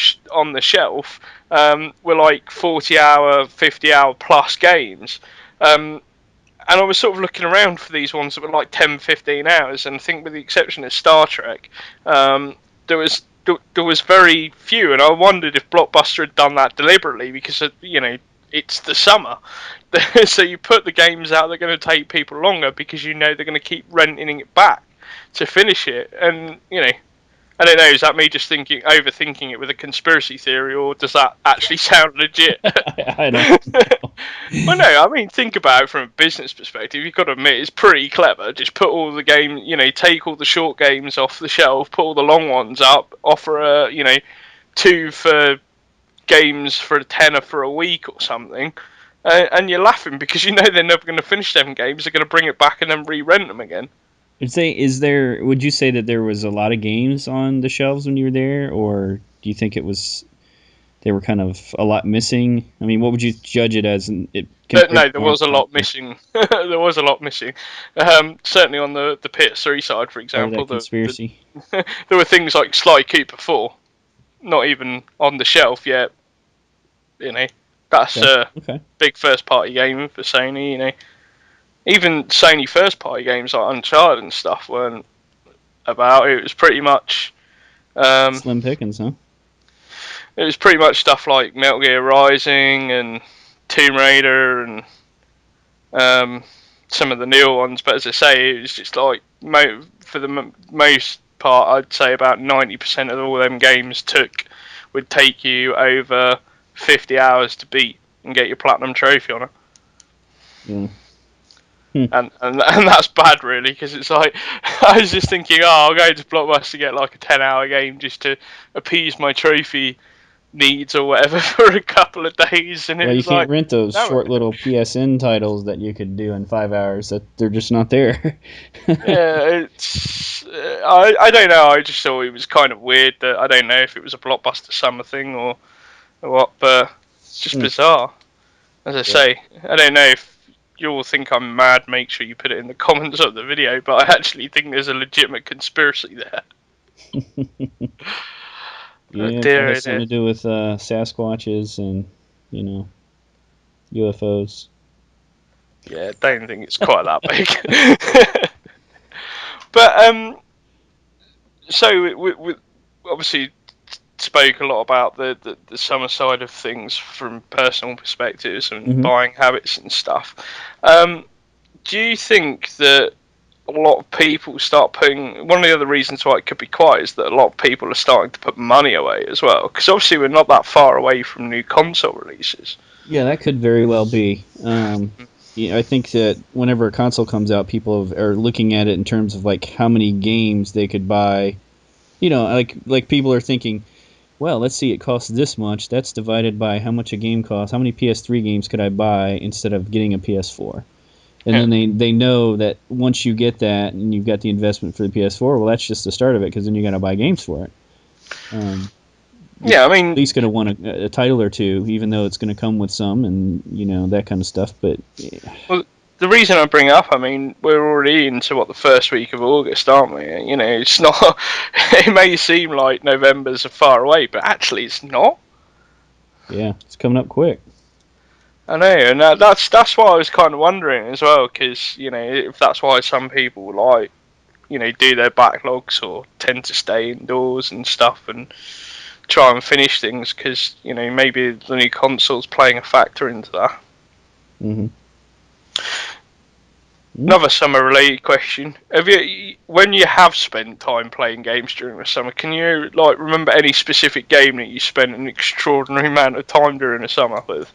the shelf were like 40-hour, 50-hour plus games. And I was sort of looking around for these ones that were like 10, 15 hours, and I think with the exception of Star Trek, there was very few, and I wondered if Blockbuster had done that deliberately because it's the summer, so you put the games out that are going to take people longer because they're going to keep renting it back to finish it, and I don't know, is that me just overthinking it with a conspiracy theory, or does that actually sound legit? I don't know. Well, no, I mean, think about it from a business perspective. You've got to admit, it's pretty clever. Just put all the game, take all the short games off the shelf, put all the long ones up, offer 2 for games for a tenner for a week or something, and you're laughing because they're never going to finish 7 games. They're going to bring it back and then re-rent them again. Would you say that there was a lot of games on the shelves when you were there, or do you think they were kind of a lot missing? I mean, what would you judge it as? No, there was a lot missing. There was a lot missing. Certainly on the PS3 side, for example. Conspiracy. There were things like Sly Cooper 4, not even on the shelf yet. That's a big first-party game for Sony, Even Sony first-party games like Uncharted and stuff weren't about. It was pretty much slim pickings, huh? It was pretty much stuff like Metal Gear Rising and Tomb Raider and some of the newer ones. But as I say, it was just like for the most part, I'd say about 90% of all them games would take you over 50 hours to beat and get your platinum trophy on it. Mm. And that's bad, really, because it's like I was just thinking, oh, I'll go to Blockbuster to get like a 10-hour game just to appease my trophy needs or whatever for a couple of days, and it Well, you was can't like, rent those no. short little PSN titles that you could do in 5 hours. That they're just not there. Yeah, it's I don't know. I just thought it was kind of weird that I don't know if it was a Blockbuster summer thing or what, but it's just bizarre. As I Yeah. say, I don't know if you all think I'm mad. Make sure you put it in the comments of the video, but I actually think there's a legitimate conspiracy there. Yeah, it Dear, has something to do with Sasquatches and UFOs. yeah, don't think it's quite that big. But so we obviously spoke a lot about the summer side of things from personal perspectives and Mm-hmm. buying habits and stuff. Do you think that a lot of people start putting, one of the other reasons why it could be quiet is that a lot of people are starting to put money away as well, because obviously we're not that far away from new console releases. Yeah, that could very well be. Yeah, I think that whenever a console comes out, people are looking at it in terms of like how many games they could buy. Like people are thinking, well, let's see, it costs this much. That's divided by how much a game costs. How many PS3 games could I buy instead of getting a PS4? And Yeah. then they know that once you get that and you've got the investment for the PS4, well, that's just the start of it because then you're going to buy games for it. You're Yeah, I at mean, least going to want a title or two, even though it's going to come with some and that kind of stuff. But well, the reason I bring up, I mean, we're already into what, the first week of August, aren't we? You know, it's not. It may seem like November's far away, but actually, it's not. yeah, it's coming up quick. I know, and that's why I was kind of wondering as well, because if that's why some people like do their backlogs or tend to stay indoors and stuff and try and finish things, because maybe the new console's playing a factor into that. Mm-hmm. Another summer related question: when you have spent time playing games during the summer, can you remember any specific game that you spent an extraordinary amount of time during the summer with?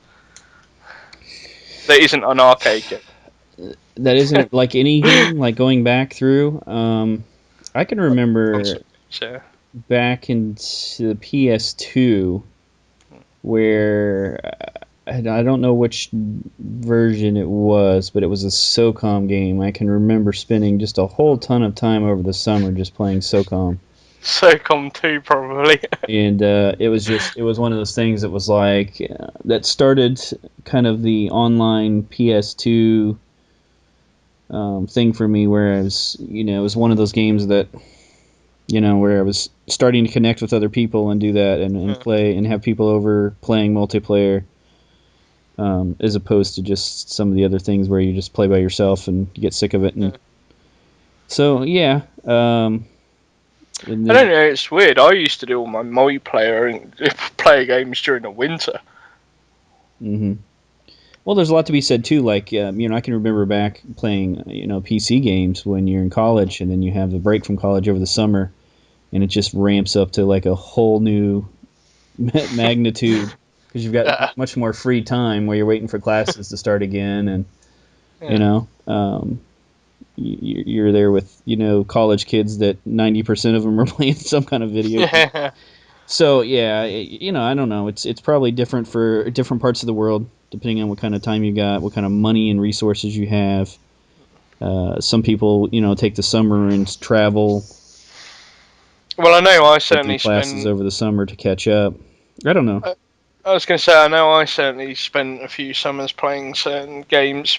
That isn't an arcade game. That isn't like any game, like going back through. I can remember So, back into the PS2 where I don't know which version it was, but it was a SOCOM game. I can remember spending just a whole ton of time over the summer just playing SOCOM. SOCOM 2 probably. And it was one of those things that was like that started kind of the online PS2 thing for me, where it was one of those games that where I was starting to connect with other people and do that and play and have people over playing multiplayer, as opposed to just some of the other things where you just play by yourself and you get sick of it. And so yeah. I don't know, it's weird. I used to do all my multiplayer and play games during the winter. Mm-hmm. Well, there's a lot to be said too. Like I can remember back playing PC games when you're in college, and then you have the break from college over the summer, and it just ramps up to like a whole new magnitude because you've got much more free time where you're waiting for classes to start again, and you're there with college kids that 90% of them are playing some kind of video game. So yeah, I don't know. It's probably different for different parts of the world, depending on what kind of time you got, what kind of money and resources you have. Some people, take the summer and travel. Well, I know I Take their certainly classes spent. over the summer to catch up. I don't know. I was going to say, I know I certainly spent a few summers playing certain games,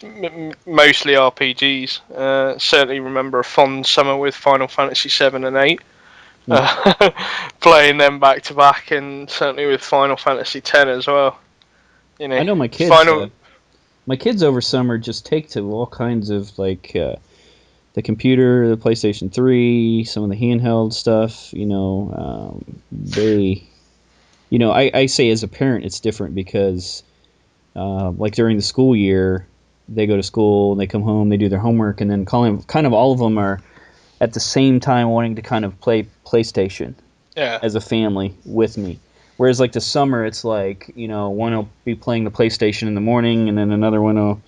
mostly RPGs. Certainly remember a fond summer with Final Fantasy 7 and 8. Playing them back to back, and certainly with Final Fantasy 10 as well. I know my kids. Final. My kids over summer just take to all kinds of like the computer, the PlayStation 3, some of the handheld stuff. They. I say as a parent it's different because like during the school year, they go to school, they come home, they do their homework, and then kind of all of them are at the same time wanting to kind of play PlayStation Yeah. as a family with me. Whereas like the summer, it's like, one will be playing the PlayStation in the morning, and then another one will,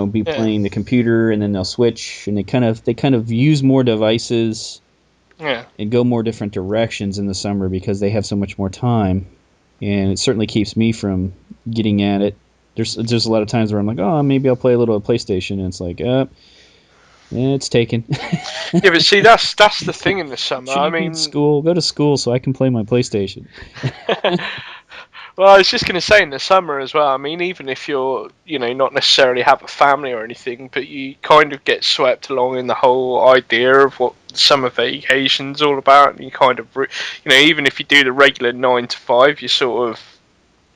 be Yeah. playing the computer, and then they'll switch, and they kind of use more devices Yeah. and go more different directions in the summer because they have so much more time, and it certainly keeps me from getting at it. There's a lot of times where I'm like, oh, maybe I'll play a little PlayStation, and it's like, it's taken. Yeah, but see, that's the thing in the summer. I Shouldn't be in mean, school. Go to school so I can play my PlayStation. well, I was just going to say in the summer as well. I mean, even if you're, not necessarily have a family or anything, but you kind of get swept along in the whole idea of what summer vacation's all about, and you kind of, even if you do the regular 9 to 5, your sort of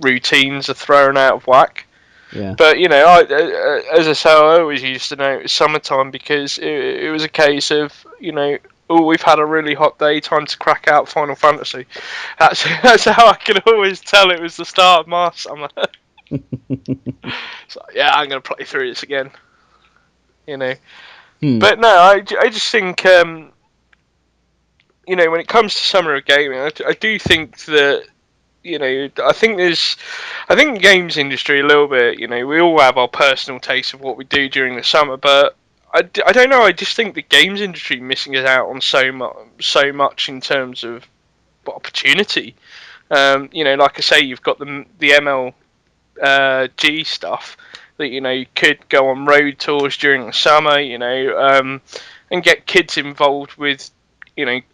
routines are thrown out of whack. Yeah. But as I say, I always used to know it was summertime because it was a case of oh, we've had a really hot day, time to crack out Final Fantasy. That's how I could always tell it was the start of my summer. So yeah, I'm gonna play through this again. You know, Hmm. but no, I just think when it comes to summer of gaming, I do think that I think the games industry a little bit. We all have our personal taste of what we do during the summer, but I don't know. I just think the games industry missing us out on so much in terms of opportunity. Like I say, you've got the MLG stuff that you could go on road tours during the summer. And get kids involved with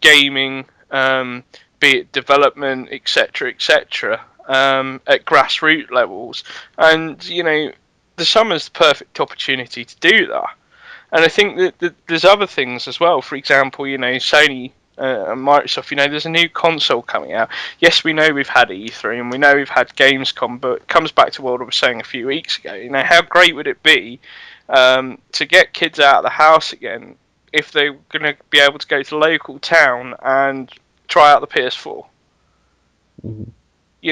gaming. Be it development, etc., etc., at grassroots levels. And the summer's the perfect opportunity to do that. And I think that there's other things as well. For example, Sony and Microsoft. There's a new console coming out. Yes, we know we've had E3 and we know we've had Gamescom, but it comes back to what I was saying a few weeks ago. How great would it be to get kids out of the house again if they're going to be able to go to the local town and try out the PS4? Mm-hmm.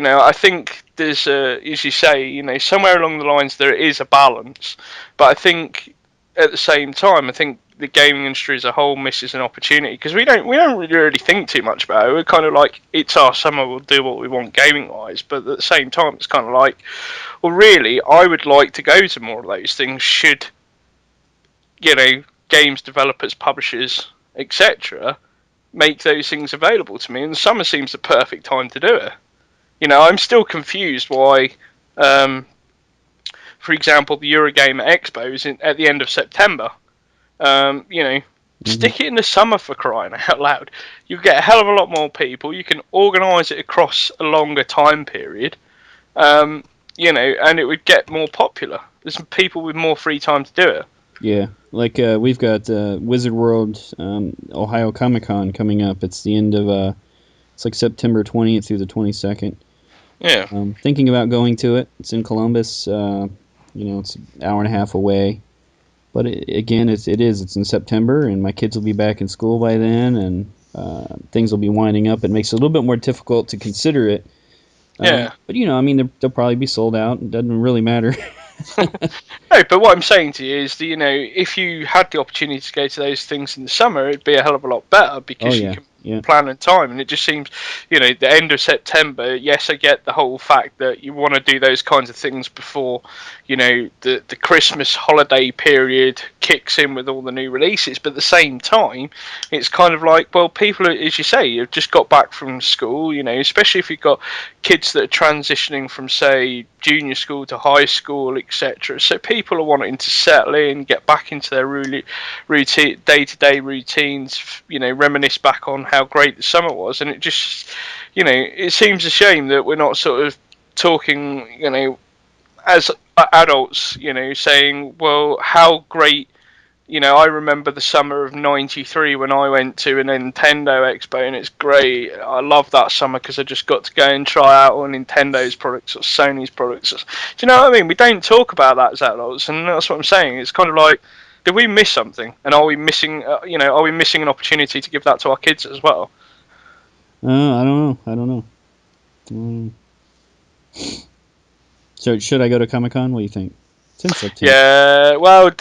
I think there's as you say, somewhere along the lines there is a balance, but I think at the same time, I think the gaming industry as a whole misses an opportunity because we don't really think too much about it. We're kind of like, it's our summer, we'll do what we want gaming wise, but at the same time, it's kind of like, well, really, I would like to go to more of those things. Should games developers, publishers, etc., make those things available to me, and summer seems the perfect time to do it. I'm still confused why, for example, the Eurogamer Expo is at the end of September. Mm-hmm. Stick it in the summer, for crying out loud. You get a hell of a lot more people. You can organise it across a longer time period, and it would get more popular. There's people with more free time to do it. Yeah, like we've got Wizard World Ohio Comic Con coming up. It's the end of it's like September 20th through the 22nd. Yeah. Thinking about going to it. It's in Columbus. It's an hour and a half away. But again, it's in September, and my kids will be back in school by then, and things will be winding up. It makes it a little bit more difficult to consider it. Yeah. But they'll probably be sold out. It doesn't really matter. No, but what I'm saying to you is that if you had the opportunity to go to those things in the summer, it'd be a hell of a lot better because you can plan in time. And it just seems, the end of September. Yes, I get the whole fact that you want to do those kinds of things before, the Christmas holiday period kicks in with all the new releases. But at the same time, it's kind of like, well, people, as you say, have just got back from school. Especially if you've got kids that are transitioning from, say, junior school to high school, etc. So people are wanting to settle in, get back into their routine, day-to-day routines, reminisce back on how great the summer was. And it just, it seems a shame that we're not sort of talking, as adults, saying, well, how great. I remember the summer of '93 when I went to a Nintendo Expo, and it's great. I love that summer because I just got to go and try out all Nintendo's products or Sony's products. Do you know what I mean? We don't talk about that as adults, and that's what I'm saying. It's kind of like, did we miss something? And are we missing, are we missing an opportunity to give that to our kids as well? I don't know. I don't know. So should I go to Comic Con? What do you think? It's in September. Yeah, well, it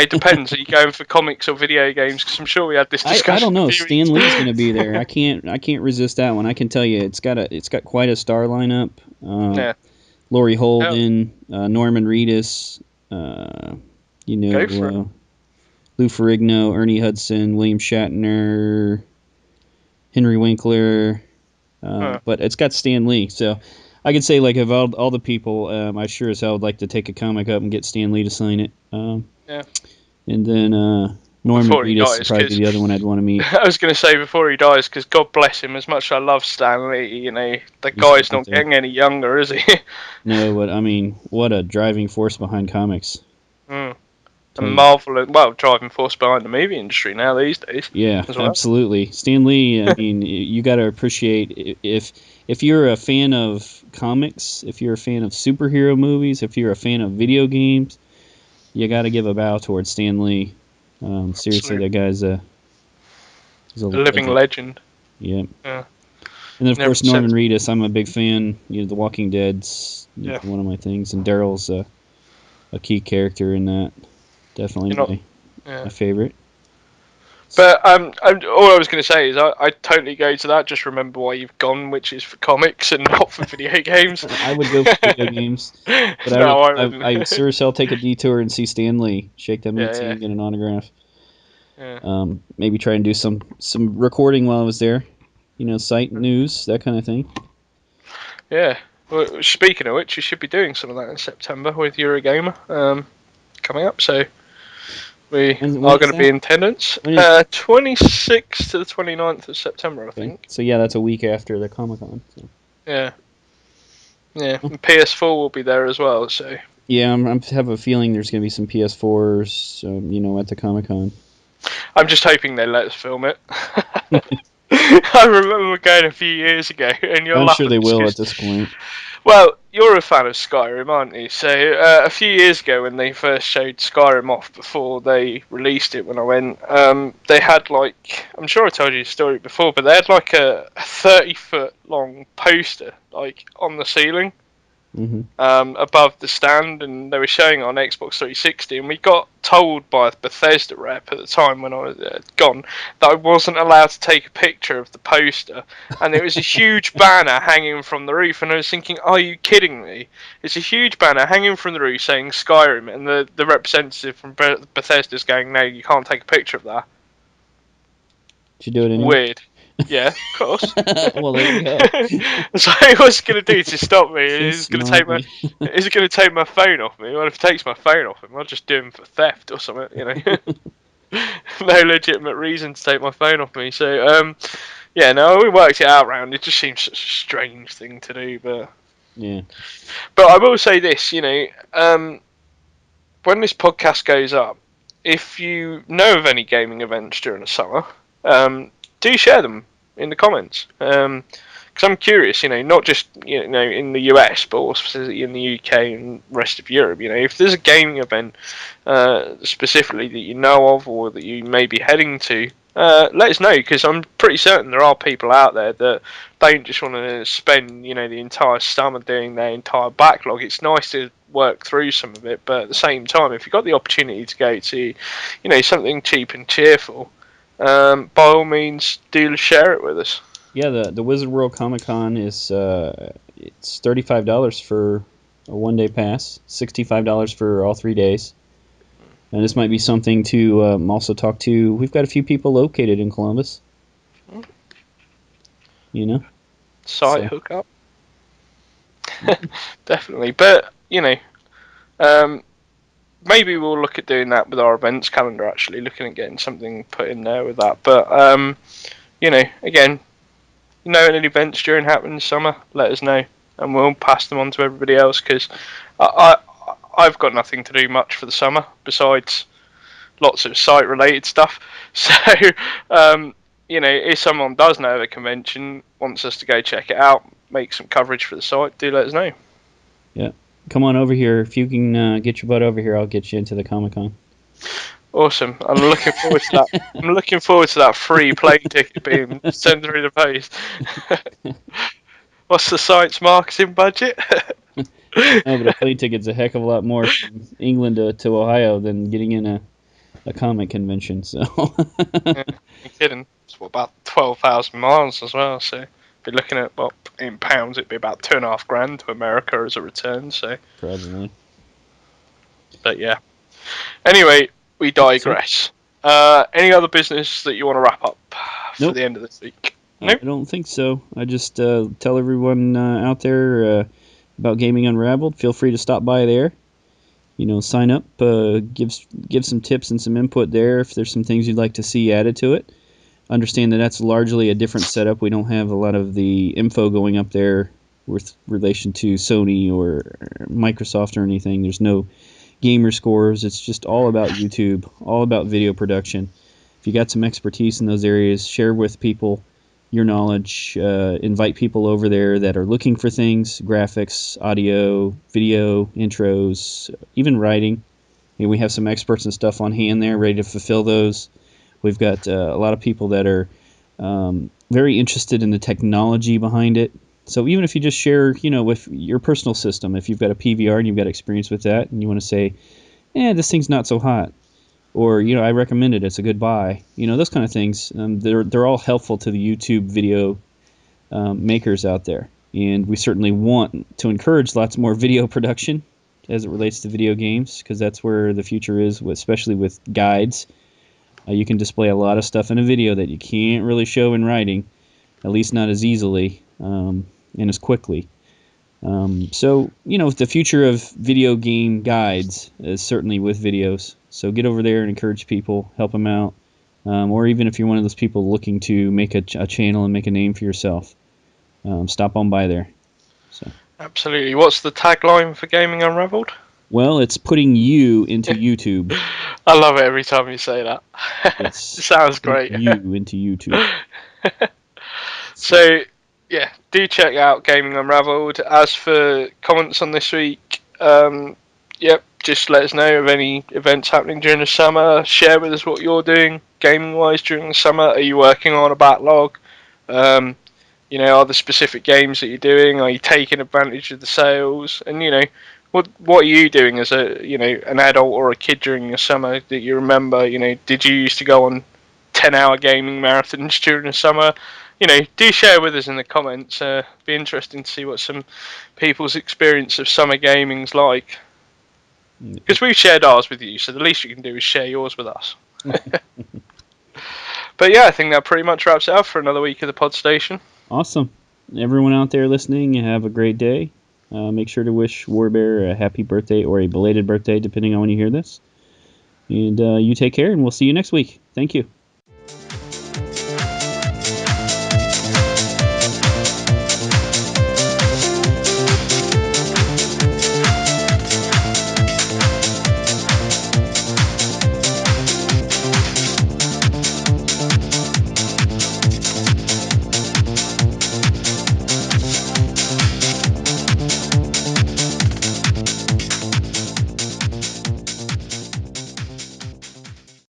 depends. Are you going for comics or video games? Because I'm sure we had this discussion. I don't know. a few Stan weeks- Lee's going to be there. I can't resist that one. I can tell you, it's got quite a star lineup. Yeah. Laurie Holden, Norman Reedus, Go for it. Lou Ferrigno, Ernie Hudson, William Shatner, Henry Winkler. But it's got Stan Lee, so I could say, like, of all the people, I sure as hell would like to take a comic up and get Stan Lee to sign it. Yeah. And then Norman Reedus would probably be the other one I'd want to meet. I was going to say before he dies, because God bless him, as much as I love Stan Lee, the guy's not getting any younger, is he? No, but I mean, what a driving force behind comics. A marvelous, driving force behind the movie industry now these days. Yeah, as well. Absolutely. Stan Lee, I mean, you got to appreciate, if you're a fan of comics, if you're a fan of superhero movies, if you're a fan of video games, you got to give a bow towards Stan Lee. Seriously, that guy's he's a living legend. Yeah. Yeah. And then, of course, Norman Reedus. I'm a big fan. The Walking Dead's one of my things, and Daryl's a key character in that. Definitely my favorite. But all I was going to say is I totally go to that. Just remember why you've gone, which is for comics and not for video games. I would go for video games, but I sure as hell take a detour and see Stan Lee, shake that man's hand, get an autograph. Yeah. Maybe try and do some recording while I was there. Site news, that kind of thing. Yeah. Well, speaking of which, you should be doing some of that in September with Eurogamer coming up. So we are going to be in attendance. 26th to the 29th of September, I think. So yeah, that's a week after the Comic-Con. So. Yeah. Yeah. And PS4 will be there as well. So. Yeah, I have a feeling there's going to be some PS4s, at the Comic-Con. I'm just hoping they let us film it. I remember going a few years ago, and you're I'm sure they will at this point. Well, you're a fan of Skyrim, aren't you? So a few years ago, when they first showed Skyrim off before they released it, when I went, they had I'm sure I told you the story before, but they had like a 30-foot long poster on the ceiling. Above the stand, and they were showing it on Xbox 360, and we got told by the Bethesda rep at the time when I was gone that I wasn't allowed to take a picture of the poster, and it was a huge banner hanging from the roof, and I was thinking, are you kidding me? It's a huge banner hanging from the roof saying Skyrim, and the representative from Bethesda's going, no, you can't take a picture of that. Did you do it anyway? Weird. Yeah, of course. Well, there you go. So what's going to do to stop me is going to take my phone off me. Well, if it takes my phone off him, I'll just do him for theft or something, No legitimate reason to take my phone off me. So, we worked it out round. It just seems such a strange thing to do, but yeah. But I will say this, when this podcast goes up, if you know of any gaming events during the summer, do share them in the comments, because I'm curious, not just in the US, but also specifically in the UK and rest of Europe. If there's a gaming event specifically that you know of or that you may be heading to, let us know, because I'm pretty certain there are people out there that don't just want to spend the entire summer doing their entire backlog. It's nice to work through some of it, but at the same time, if you've got the opportunity to go to something cheap and cheerful, by all means, do share it with us. Yeah, the Wizard World Comic Con is it's $35 for a one-day pass, $65 for all 3 days, and this might be something to also talk to. We've got a few people located in Columbus. Site hookup. Definitely, but maybe we'll look at doing that with our events calendar, actually, looking at getting something put in there with that. But, again, any events during happening summer, let us know, and we'll pass them on to everybody else, because I've got nothing to do much for the summer, besides lots of site-related stuff. So, if someone does know of a convention, wants us to go check it out, make some coverage for the site, do let us know. Yeah. Come on over here. If you can get your butt over here, I'll get you into the Comic-Con. Awesome. I'm looking forward to that. I'm looking forward to that free plane ticket being sent through the post. What's the site's marketing budget? No, but a plane ticket's a heck of a lot more from England to Ohio than getting in a comic convention. So Yeah, you're kidding. It's about 12,000 miles as well. So be looking at, well, in pounds, it'd be about 2.5 grand to America as a return. So, probably. but yeah. Anyway, we So, digress. Any other business that you want to wrap up for nope, the end of this week? I Nope. don't think so. I just tell everyone out there about Gaming Unraveled. Feel free to stop by there. Sign up, give some tips and some input there if there's some things you'd like to see added to it. Understand that that's largely a different setup. We don't have a lot of the info going up there with relation to Sony or Microsoft or anything. There's no gamer scores. It's just all about YouTube, all about video production. If you got some expertise in those areas, share with people your knowledge. Invite people over there that are looking for things: graphics, audio, video, intros, even writing. We have some experts and stuff on hand there, ready to fulfill those. We've got a lot of people that are very interested in the technology behind it. So even if you just share, with your personal system, if you've got a PVR and you've got experience with that, and you want to say, this thing's not so hot, or I recommend it, it's a good buy. Those kind of things. They're all helpful to the YouTube video makers out there, and we certainly want to encourage lots more video production as it relates to video games, because that's where the future is, especially with guides. You can display a lot of stuff in a video that you can't really show in writing, at least not as easily and as quickly. So, the future of video game guides is certainly with videos. So get over there and encourage people, help them out. Or even if you're one of those people looking to make a channel and make a name for yourself, stop on by there. So. Absolutely. What's the tagline for Gaming Unraveled? Well, it's putting you into YouTube. I love it every time you say that. It It's sounds putting great. you into YouTube. So, yeah, do check out Gaming Unraveled. As for comments on this week, yep, just let us know of any events happening during the summer. Share with us what you're doing gaming-wise during the summer. Are you working on a backlog? Are there specific games that you're doing? Are you taking advantage of the sales? And what are you doing as an adult or a kid during the summer that you remember? Did you used to go on 10-hour gaming marathons during the summer? Do share with us in the comments. Be interesting to see what some people's experience of summer gaming's like. Because we've shared ours with you, so the least you can do is share yours with us. But yeah, I think that pretty much wraps it up for another week of the PodStation. Awesome. Everyone out there listening, have a great day. Make sure to wish Warbear a happy birthday or a belated birthday, depending on when you hear this. And you take care, and we'll see you next week. Thank you.